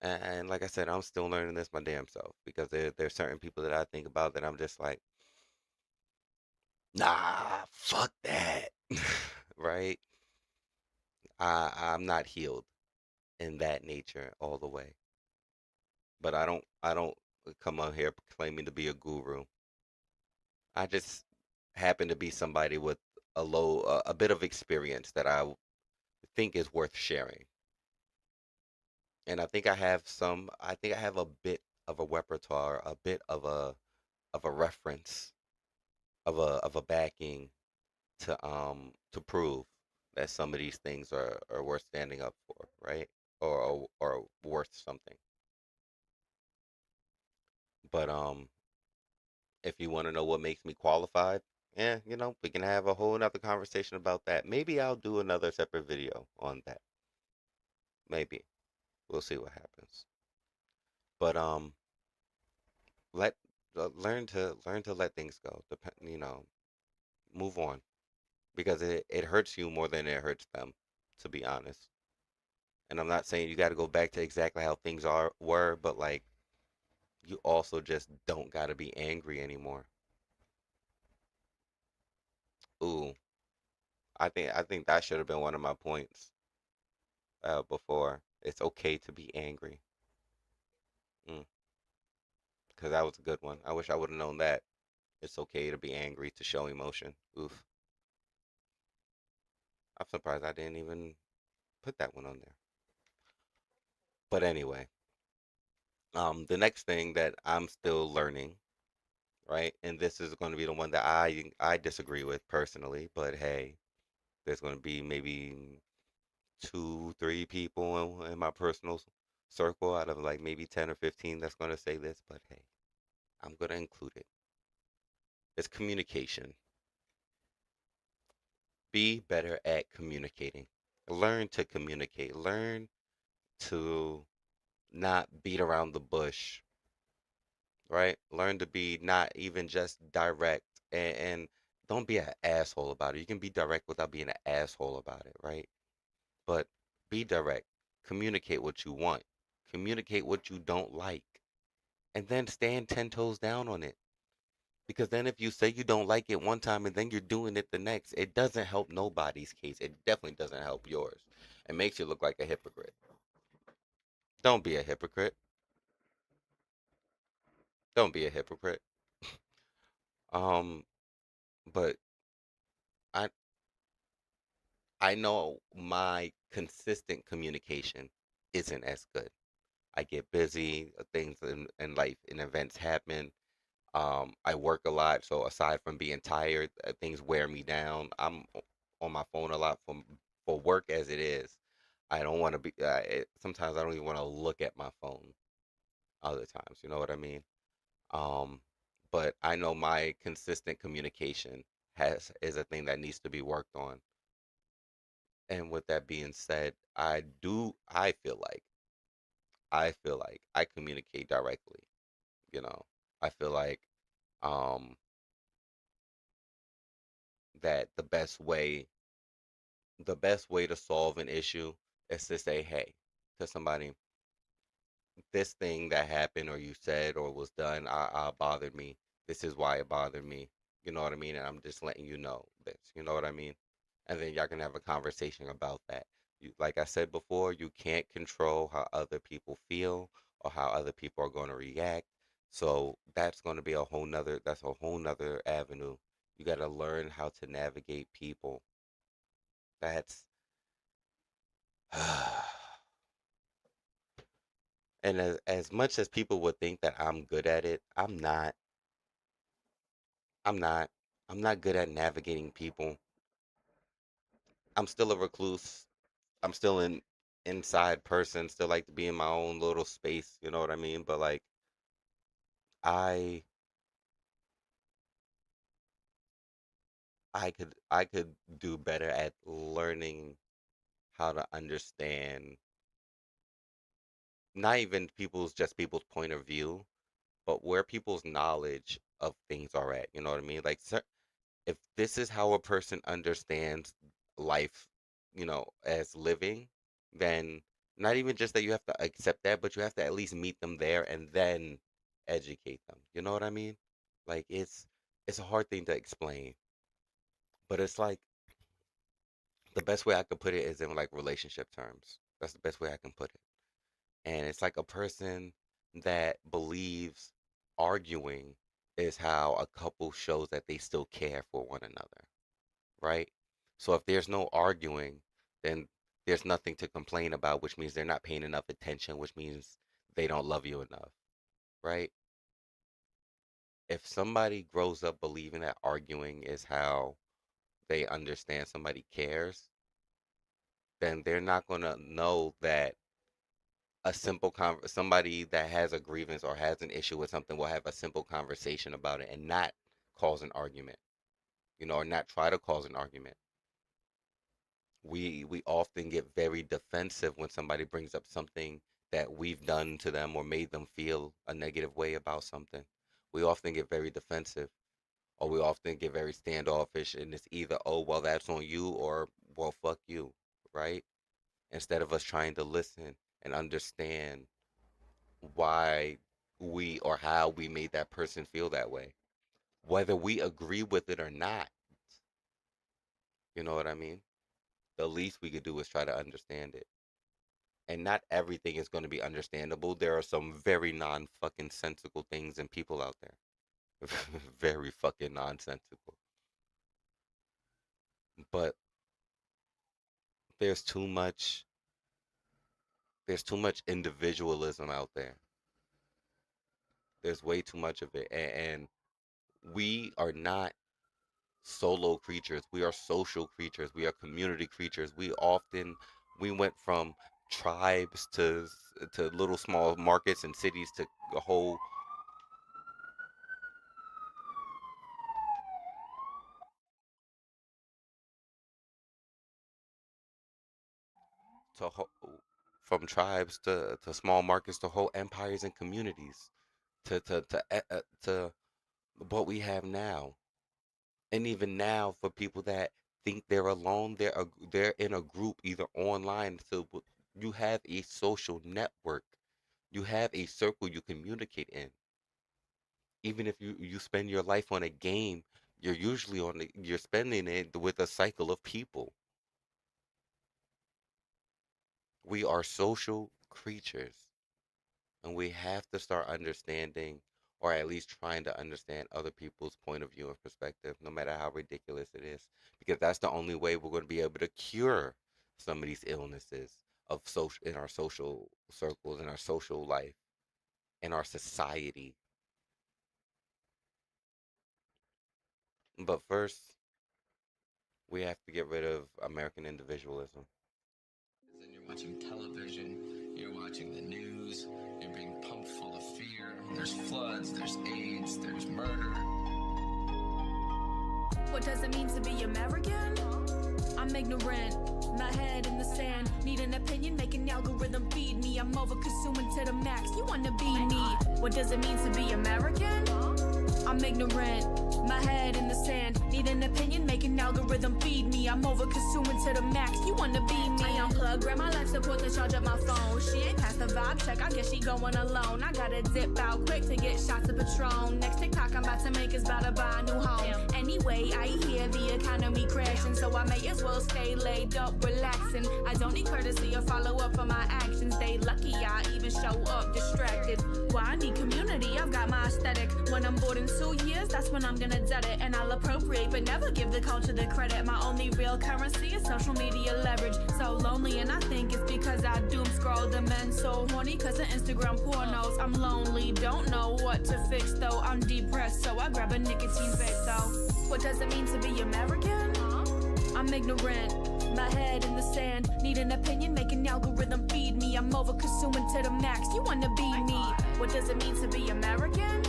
And like I said, I'm still learning this my damn self because there's certain people that I think about that I'm just like, nah, fuck that. Right? I'm not healed in that nature all the way. But I don't come on here claiming to be a guru. I just happen to be somebody with a bit of experience that I think is worth sharing. And I think I have a bit of a repertoire, a bit of a reference, of a backing to prove that some of these things are worth standing up for, right? Or worth something. But if you want to know what makes me qualified, yeah, we can have a whole nother conversation about that. Maybe I'll do another separate video on that. Maybe. We'll see what happens. But let learn to let things go. Move on because it hurts you more than it hurts them, to be honest. And I'm not saying you got to go back to exactly how things were, but like you also just don't got to be angry anymore. Ooh, I think that should have been one of my points before. It's okay to be angry. Because that was a good one. I wish I would have known that. It's okay to be angry, to show emotion. Oof. I'm surprised I didn't even put that one on there. But anyway, the next thing that I'm still learning, right? And this is going to be the one that I disagree with personally, but hey, there's going to be maybe 2, 3 people in my personal circle out of like maybe 10 or 15 that's going to say this, but hey, I'm going to include it. It's communication. Be better at communicating. Learn to communicate. Learn to not beat around the bush, right? Learn to be not even just direct and don't be an asshole about it. You can be direct without being an asshole about it, right? But be direct. Communicate what you want. Communicate what you don't like. And then stand 10 toes down on it. Because then if you say you don't like it one time and then you're doing it the next, it doesn't help nobody's case. It definitely doesn't help yours. It makes you look like a hypocrite. Don't be a hypocrite. Don't be a hypocrite. Um, but I I know my consistent communication isn't as good. I get busy, things in life and events happen. I work a lot, so aside from being tired, things wear me down. I'm on my phone a lot for work as it is. I don't want to be. Sometimes I don't even want to look at my phone. Other times, you know what I mean? Um, but I know my consistent communication has is a thing that needs to be worked on. And with that being said, I feel like I communicate directly, you know. I feel like um that the best way to solve an issue is to say, hey, to somebody, this thing that happened or you said or was done, bothered me. This is why it bothered me. You know what I mean? And I'm just letting you know this. You know what I mean? And then y'all can have a conversation about that. Like I said before, you can't control how other people feel or how other people are going to react. So that's going to be that's a whole nother avenue. You got to learn how to navigate people. That's, and as much as people would think that I'm good at it, I'm not. I'm not. I'm not good at navigating people. I'm still a recluse. I'm still an inside person. Still like to be in my own little space. You know what I mean? But like I, I could do better at learning how to understand not even people's point of view, but where people's knowledge of things are at. You know what I mean? Like if this is how a person understands life, as living, then not even just that you have to accept that, but you have to at least meet them there and then educate them. You know what I mean? Like it's a hard thing to explain, but it's like the best way I could put it is in like relationship terms. That's the best way I can put it. And it's like a person that believes arguing is how a couple shows that they still care for one another, right? So if there's no arguing, then there's nothing to complain about, which means they're not paying enough attention, which means they don't love you enough, right? If somebody grows up believing that arguing is how they understand somebody cares, then they're not going to know that somebody that has a grievance or has an issue with something will have a simple conversation about it and not cause an argument, or not try to cause an argument. We often get very defensive when somebody brings up something that we've done to them or made them feel a negative way about something. We often get very defensive, or we often get very standoffish, and it's either, oh, well, that's on you, or, well, fuck you, right? Instead of us trying to listen and understand why we or how we made that person feel that way, whether we agree with it or not. You know what I mean? The least we could do is try to understand it. And not everything is going to be understandable. There are some very non-fucking sensical things and people out there. Very fucking nonsensical. But there's too much individualism out there. There's way too much of it. And we are not solo creatures. We are social creatures. We are community creatures. We went from tribes to little small markets and cities to a whole to whole, from tribes to small markets to whole empires and communities to what we have now. And even now, for people that think they're alone, they're in a group either online. So you have a social network. You have a circle you communicate in. Even if you spend your life on a game, you're spending it with a cycle of people. We are social creatures, and we have to start understanding or at least trying to understand other people's point of view and perspective, no matter how ridiculous it is, because that's the only way we're going to be able to cure some of these illnesses of social in our social circles, in our social life, in our society. But first, we have to get rid of American individualism. Then you're watching television, you're watching the news, you're being pumped full of fear. There's floods, there's AIDS, there's murder. What does it mean to be American? I'm ignorant, my head in the sand. Need an opinion, make an algorithm feed me. I'm over consuming to the max, you wanna be me. What does it mean to be American? I'm ignorant, my head in the sand. Need an opinion, make an algorithm feed me. I'm over consuming to the max, you wanna be me. I unplug, grab my life support to charge up my phone. She ain't past the vibe check, I guess she going alone. I gotta dip out quick to get shots of Patron. Next TikTok I'm about to make is about to buy a new home. Anyway, I hear the economy crashing, so I may as well stay laid up, relaxing. I don't need courtesy or follow up for my actions. They lucky I even show up distracted. Why I need community, I've got my aesthetic. When I'm bored in 2 years, that's when I'm gonna debt it. And I'll appropriate, but never give the culture the credit. My only real currency is social media leverage. So lonely, and I think it's because I doom scroll. The men so horny cause of Instagram pornos. I'm lonely, don't know what to fix though. I'm depressed, so I grab a nicotine fix though. What does it mean to be American? I'm ignorant, my head in the sand. Need an opinion, make an algorithm feed me. I'm over consuming to the max, you wanna be me. What does it mean to be American?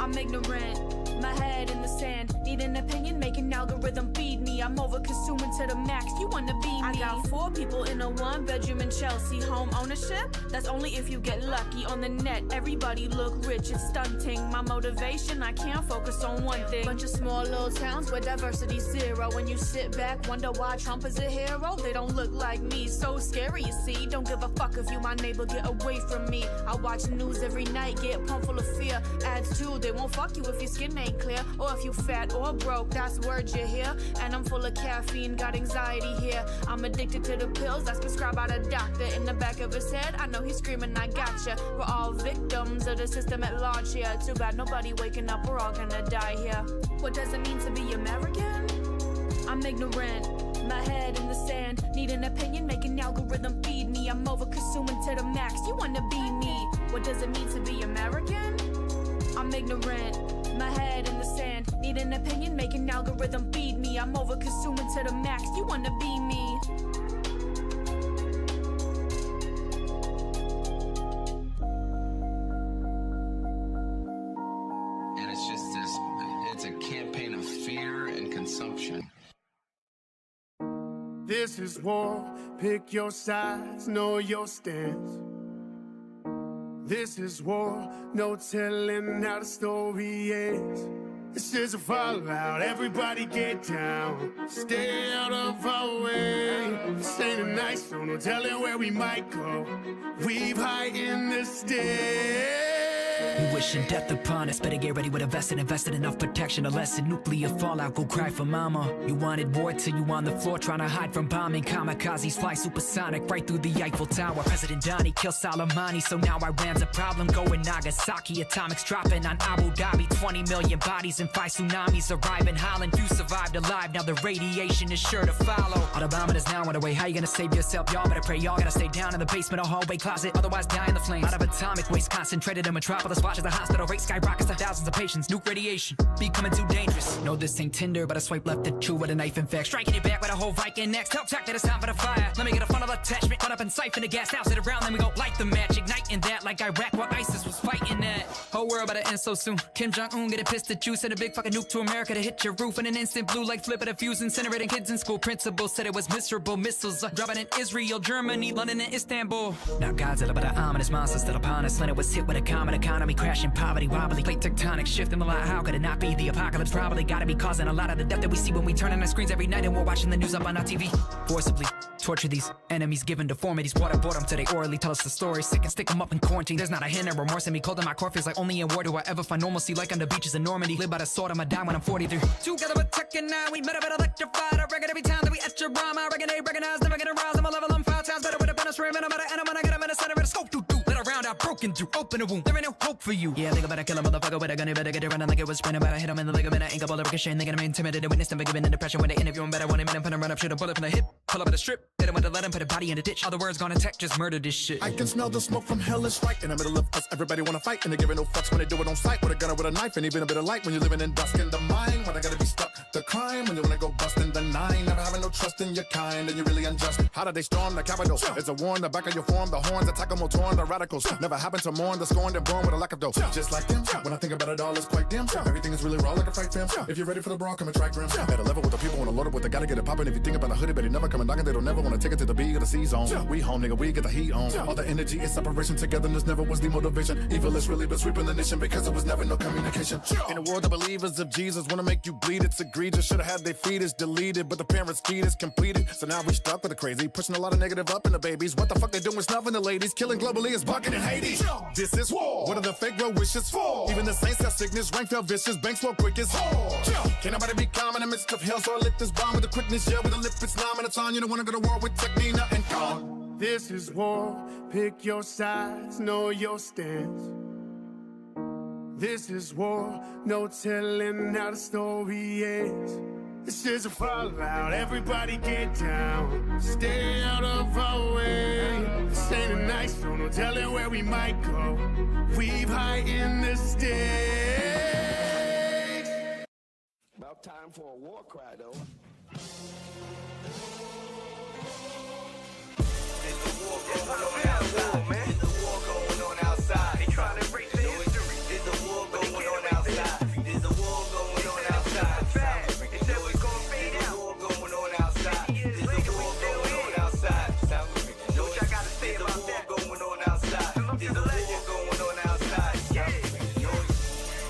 I'm ignorant, my head in the sand. Need an opinion, make an algorithm feed me. I'm over consuming to the max, you wanna be me. I got 4 people in a 1-bedroom in Chelsea. Home ownership, that's only if you get lucky. On the net, everybody look rich, it's stunting. My motivation, I can't focus on one thing. Bunch of small little towns where diversity's zero. When you sit back, wonder why Trump is a hero. They don't look like me, so scary you see. Don't give a fuck if you my neighbor, get away from me. I watch news every night, get pumped full of fear. Ads too, they won't fuck you if your skin ain't clear, or if you fat or broke, that's words you hear. And I'm full of caffeine, got anxiety here. I'm addicted to the pills that's prescribed by the doctor. In the back of his head, I know he's screaming, I gotcha. We're all victims of the system at large here. Too bad nobody waking up, we're all gonna die here. What does it mean to be American? I'm ignorant, my head in the sand. Need an opinion, make an algorithm feed me. I'm over consuming to the max, you wanna be me. What does it mean to be American? I'm ignorant, my head in the sand. Need an opinion, make an algorithm feed me. I'm over consuming to the max, you wanna be me. And it's just this, it's a campaign of fear and consumption. This is war, pick your sides, know your stance. This is war, no telling how the story ends. This is a fallout, everybody get down. Stay out of our way. This ain't a nice zone, no telling where we might go. We've high in the stairs. We wishing death upon us, better get ready with a vest and invested enough protection to lessen nuclear fallout. Go cry for mama. You wanted war till you on the floor trying to hide from bombing. Kamikazes fly supersonic right through the Eiffel Tower. President Donnie killed Soleimani, so now Iran's a problem. Going Nagasaki, atomics dropping on Abu Dhabi. 20 million bodies and 5 tsunamis arrive in Holland. Few survived alive, now the radiation is sure to follow. All the bombing is now underway, how you gonna save yourself? Y'all better pray, y'all gotta stay down in the basement or hallway closet, otherwise die in the flames. Out of atomic waste concentrated in metropolis. Watch as the hospital rate skyrockets to thousands of patients. Nuke radiation becoming too dangerous. No, this ain't Tinder, but I swipe left at you with a knife in fact. Striking your back with a whole Viking next. Tell Chuck that it's time for the fire. Let me get a funnel attachment. Run up and siphon the gas. Now sit around, then we go light the match. Igniting that like Iraq where ISIS was fighting that. Whole world about to end so soon. Kim Jong-un get a pissed at you. Send a big fucking nuke to America to hit your roof in an instant. Blue like flip at a fuse. Incinerating kids in school. Principal said it was miserable. Missiles dropping in Israel, Germany, London, and Istanbul. Now Godzilla, but the ominous monsters still upon us. Planet was hit with a common economy crashing, poverty wobbly. Plate tectonic shifting a lot. How could it not be? The apocalypse probably gotta be causing a lot of the death that we see when we turn on our screens every night and we're watching the news up on our TV. Forcibly torture these enemies, given deformities. Waterboard them till they orally tell us the story. Sick and stick them up in quarantine. There's not a hint of remorse in me. Cold in my core feels like only in war do I ever find normalcy. Like on the beaches in Normandy. Live by the sword, I'ma die when I'm 43. Together we're tucking now. We met up at electrified. I reckon every time that we etch your rhyme. I reckon they recognize, never get aroused. I'm a level on 5 times better with a bonus rim. And I'm at an end, I'm gonna get them in the center of the scope. Let around I've broken through. Open a wound, there ain't no hope for you. Yeah, think about a kill a motherfucker with a gun, you better get it running like it was sprinting. But I hit him in the ligament, I ain't got all the ricochet. Thinking I'm intimidated, witness them giving the depression when they interview him. Better want him in, put him run up, shoot a bullet from the hip. Pull up at a strip, hit him with a let him put a body in the ditch. All the words gonna tech, just murder this shit. I can smell the smoke from hell is right in the middle of us. Everybody wanna fight and they giving no fucks when they do it on sight. With a gun or with a knife and even a bit of light when you're living in dusk in the mind. When I gotta be stuck, the crime when you wanna go bust in the nine. Never having no trust in your kind and you're really unjust. How did they storm the Capitol? It's a war in the back of your form. The horns attack them, will torn the radicals. Never happened to mourn the scorned and born with a lack of dough. Just like them, when I think about it all, it's quite dim. Everything is really raw like a fight film. If you're ready for the brawl, come and track grim. At a level with the people wanna load up with the gotta get it poppin'. If you think about a hoodie, but he never come knocking, they don't never wanna take it to the B or the C zone. We home, nigga, we get the heat on. All the energy is separation, togetherness never was the motivation. Evil is really been sweeping the nation because it was never no communication. In a world of believers of Jesus wanna make you bleed, it's egregious. Should've had their fetus deleted, but the parents' fetus completed. So now we stuck with the crazy, pushing a lot of negative up in the babies. What the fuck they doing snuffing the ladies? Killing globally is bucking in Haiti. This is war. What are the fake well wishes for? Even the saints got sickness, rank fell vicious, banks flow quick as whore. Can't nobody be calm in the midst of hell, so I lit this bomb with the quickness, yeah, with a lip it's numb and it's on. You don't wanna go to war with technique and gone. This is war, pick your sides, know your stance. This is war, no telling how the story ends. This is a fallout, everybody get down. Stay out of our way. This ain't a nice show, no telling where we might go. We've high in the stakes. About time for a war cry, though. There's a war going on outside, man. There's a war going on outside. They trying to break the history. There's a war going on outside. There's a war going on outside. They said we're gonna fade out. There's a war going on outside. There's a war going on outside. What y'all gotta say about that? There's a war going on outside. There's a war going on outside.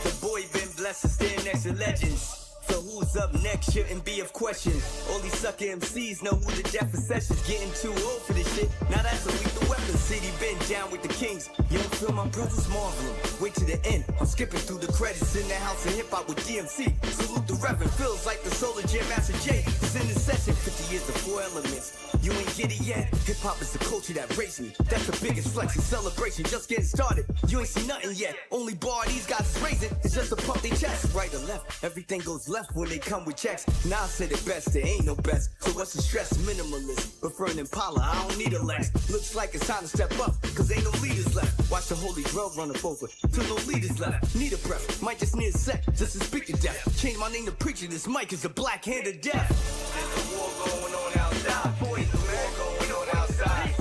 The boy been blessed to stand next to legends. So who's up next shouldn't be of question. All these sucker MCs know who the death of sessions. Getting too old for this shit. Now that's a lethal weapon. City been down with the Kingz. You don't feel my brothers marveling. Wait to the end. I'm skipping through the credits in the house of hip hop with DMC. Salute the Reverend. Feels like the Solar Jam Master J is in the session. 50 years of 4 elements. You ain't get it yet. Hip hop is the culture that raised me. That's the biggest flex and celebration. Just getting started. You ain't seen nothing yet. Only bar these guys is raising. It's just to pump their chest. Right or left. Everything goes left when they come with checks. Now I said it best. There ain't no best. So what's the stress? Minimalist. Preferring Impala. I don't need a Lex. Looks like it's time to step up. Cause ain't no leaders left. Watch the holy grail run up over. Till no leaders left. Need a breath. Might just need a sec. Just to speak to death. Change my name to preacher. This mic is a black hand of death. There's a war going on outside. Boys, there's a war going on outside.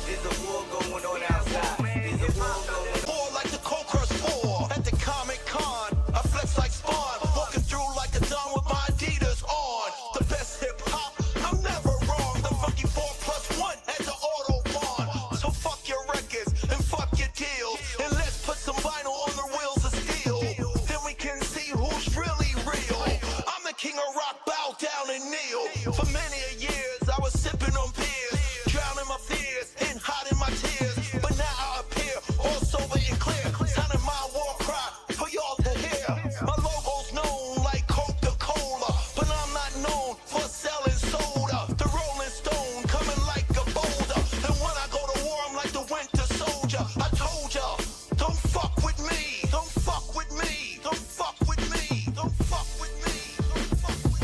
There's a war going on outside. There's a war going on. War like the Conqueror's 4 at the Comic Con. I flex like Spawn. Walking through like a dawn with my Adidas on. The best hip hop. I'm never wrong. The funky 4+1 at the Autobahn. So fuck your records and fuck your deals. And let's put some vinyl on the wheels of steel. Then we can see who's really real. I'm the king of rock, bow down and kneel. For many a years I was sipping on beers, drowning my fears and hiding my tears. But now I appear all sober and clear, sounding my war cry for y'all to hear. My logo's known like Coca-Cola, but I'm not known for selling soda. The Rolling Stone coming like a boulder, and when I go to war I'm like the Winter Soldier. I told y'all, don't fuck with me, don't fuck with me, don't fuck with me, don't fuck with me, don't fuck with me.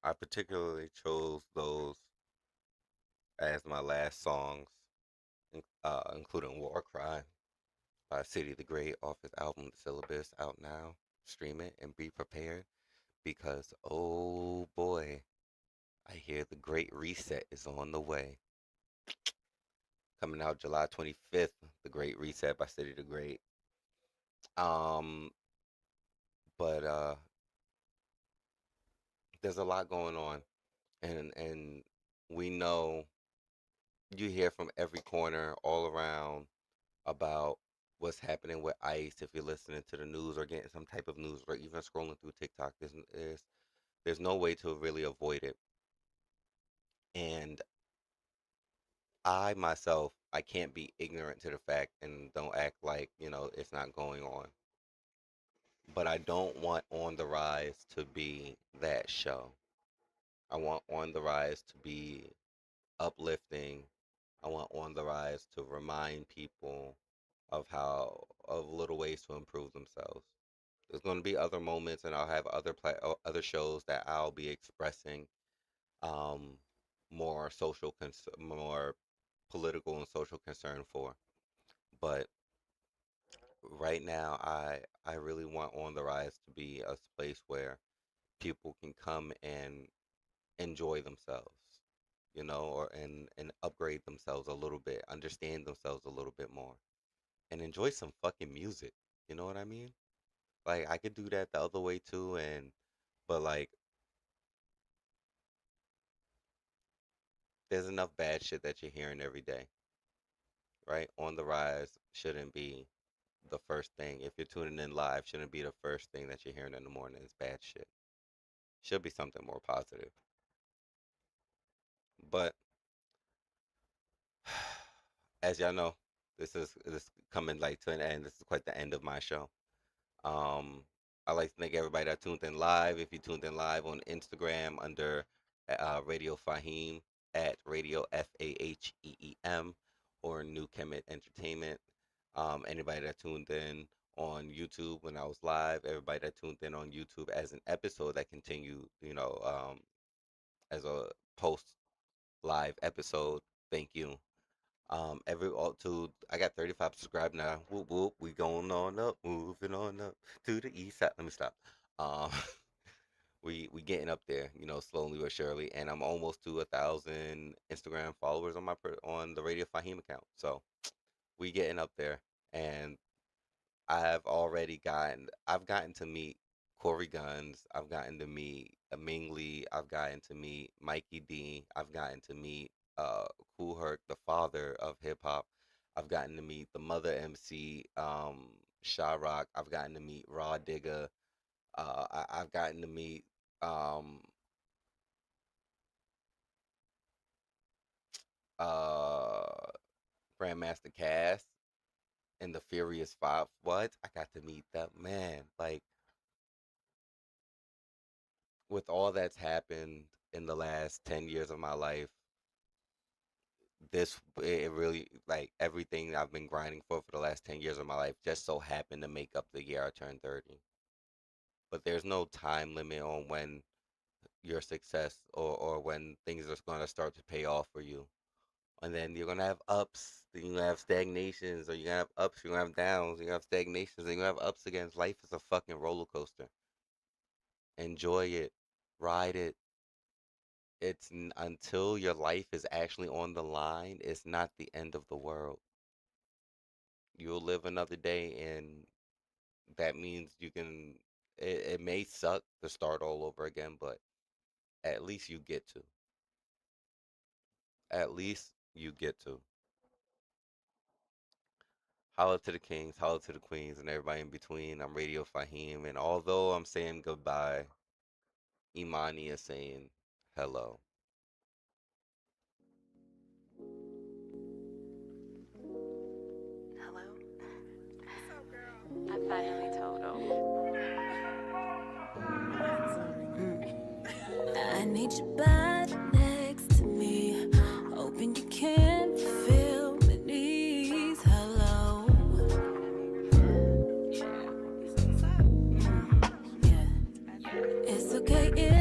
I particularly chose those as my last songs, including War Cry by City the Great off his album The Syllabus, out now. Stream it and be prepared because, oh boy, I hear the Great Reset is on the way. Coming out July 25th, The Great Reset by City the Great. But there's a lot going on, and we know, you hear from every corner all around about what's happening with ICE. If you're listening to the news or getting some type of news or even scrolling through TikTok, there's no way to really avoid it. And I myself, I can't be ignorant to the fact and don't act like, it's not going on. But I don't want On the Rise to be that show. I want On the Rise to be uplifting. I want On the Rise to remind people of little ways to improve themselves. There's going to be other moments, and I'll have other shows that I'll be expressing more more political and social concern for. But right now, I really want On the Rise to be a place where people can come and enjoy themselves, and upgrade themselves a little bit, understand themselves a little bit more, and enjoy some fucking music. You know what I mean? Like, I could do that the other way too, but like, there's enough bad shit that you're hearing every day, right? On the Rise shouldn't be the first thing. If you're tuning in live, shouldn't be the first thing that you're hearing in the morning is bad shit. Should be something more positive. But as y'all know, this is coming like to an end. This is quite the end of my show. I'd like to thank everybody that tuned in live. If you tuned in live on Instagram under Radio Faheem at Radio FAHEEM or New Kemet Entertainment. Anybody that tuned in on YouTube when I was live, everybody that tuned in on YouTube as an episode that continued, as a post live episode. Thank you. I got 35 subscribed now. Whoop whoop, we going on up, moving on up to the east side. Let me stop. We getting up there, slowly but surely, and I'm almost to 1,000 Instagram followers on the Radio Faheem account. So we getting up there, and I've gotten to meet Corey Guns. I've gotten to meet Ming Lee. I've gotten to meet Mikey D. I've gotten to meet Kool Herc, the father of hip hop. I've gotten to meet the mother MC, Sha Rock. I've gotten to meet Raw Digga. I've gotten to meet Grandmaster Cass and the Furious Five. What? I got to meet that man. Like, with all that's happened in the last 10 years of my life, it really, like, everything I've been grinding for the last 10 years of my life just so happened to make up the year I turned 30. But there's no time limit on when your success or when things are going to start to pay off for you. And then you're going to have ups, then you're going to have stagnations, or you're going to have ups, you're going to have downs, you're going to have stagnations, and you're going to have ups again. Life is a fucking roller coaster. Enjoy it. Ride it. Until your life is actually on the line, it's not the end of the world. You'll live another day, and that means it may suck to start all over again, but at least you get to. At least you get to. Holla to the Kings, holla to the Queens, and everybody in between. I'm Radio Faheem, and although I'm saying goodbye, Imani is saying hello. Hello? What's up, girl? I finally told him. I need you back next to me. Hoping you can feel my knees. Hello. Yeah. It's okay if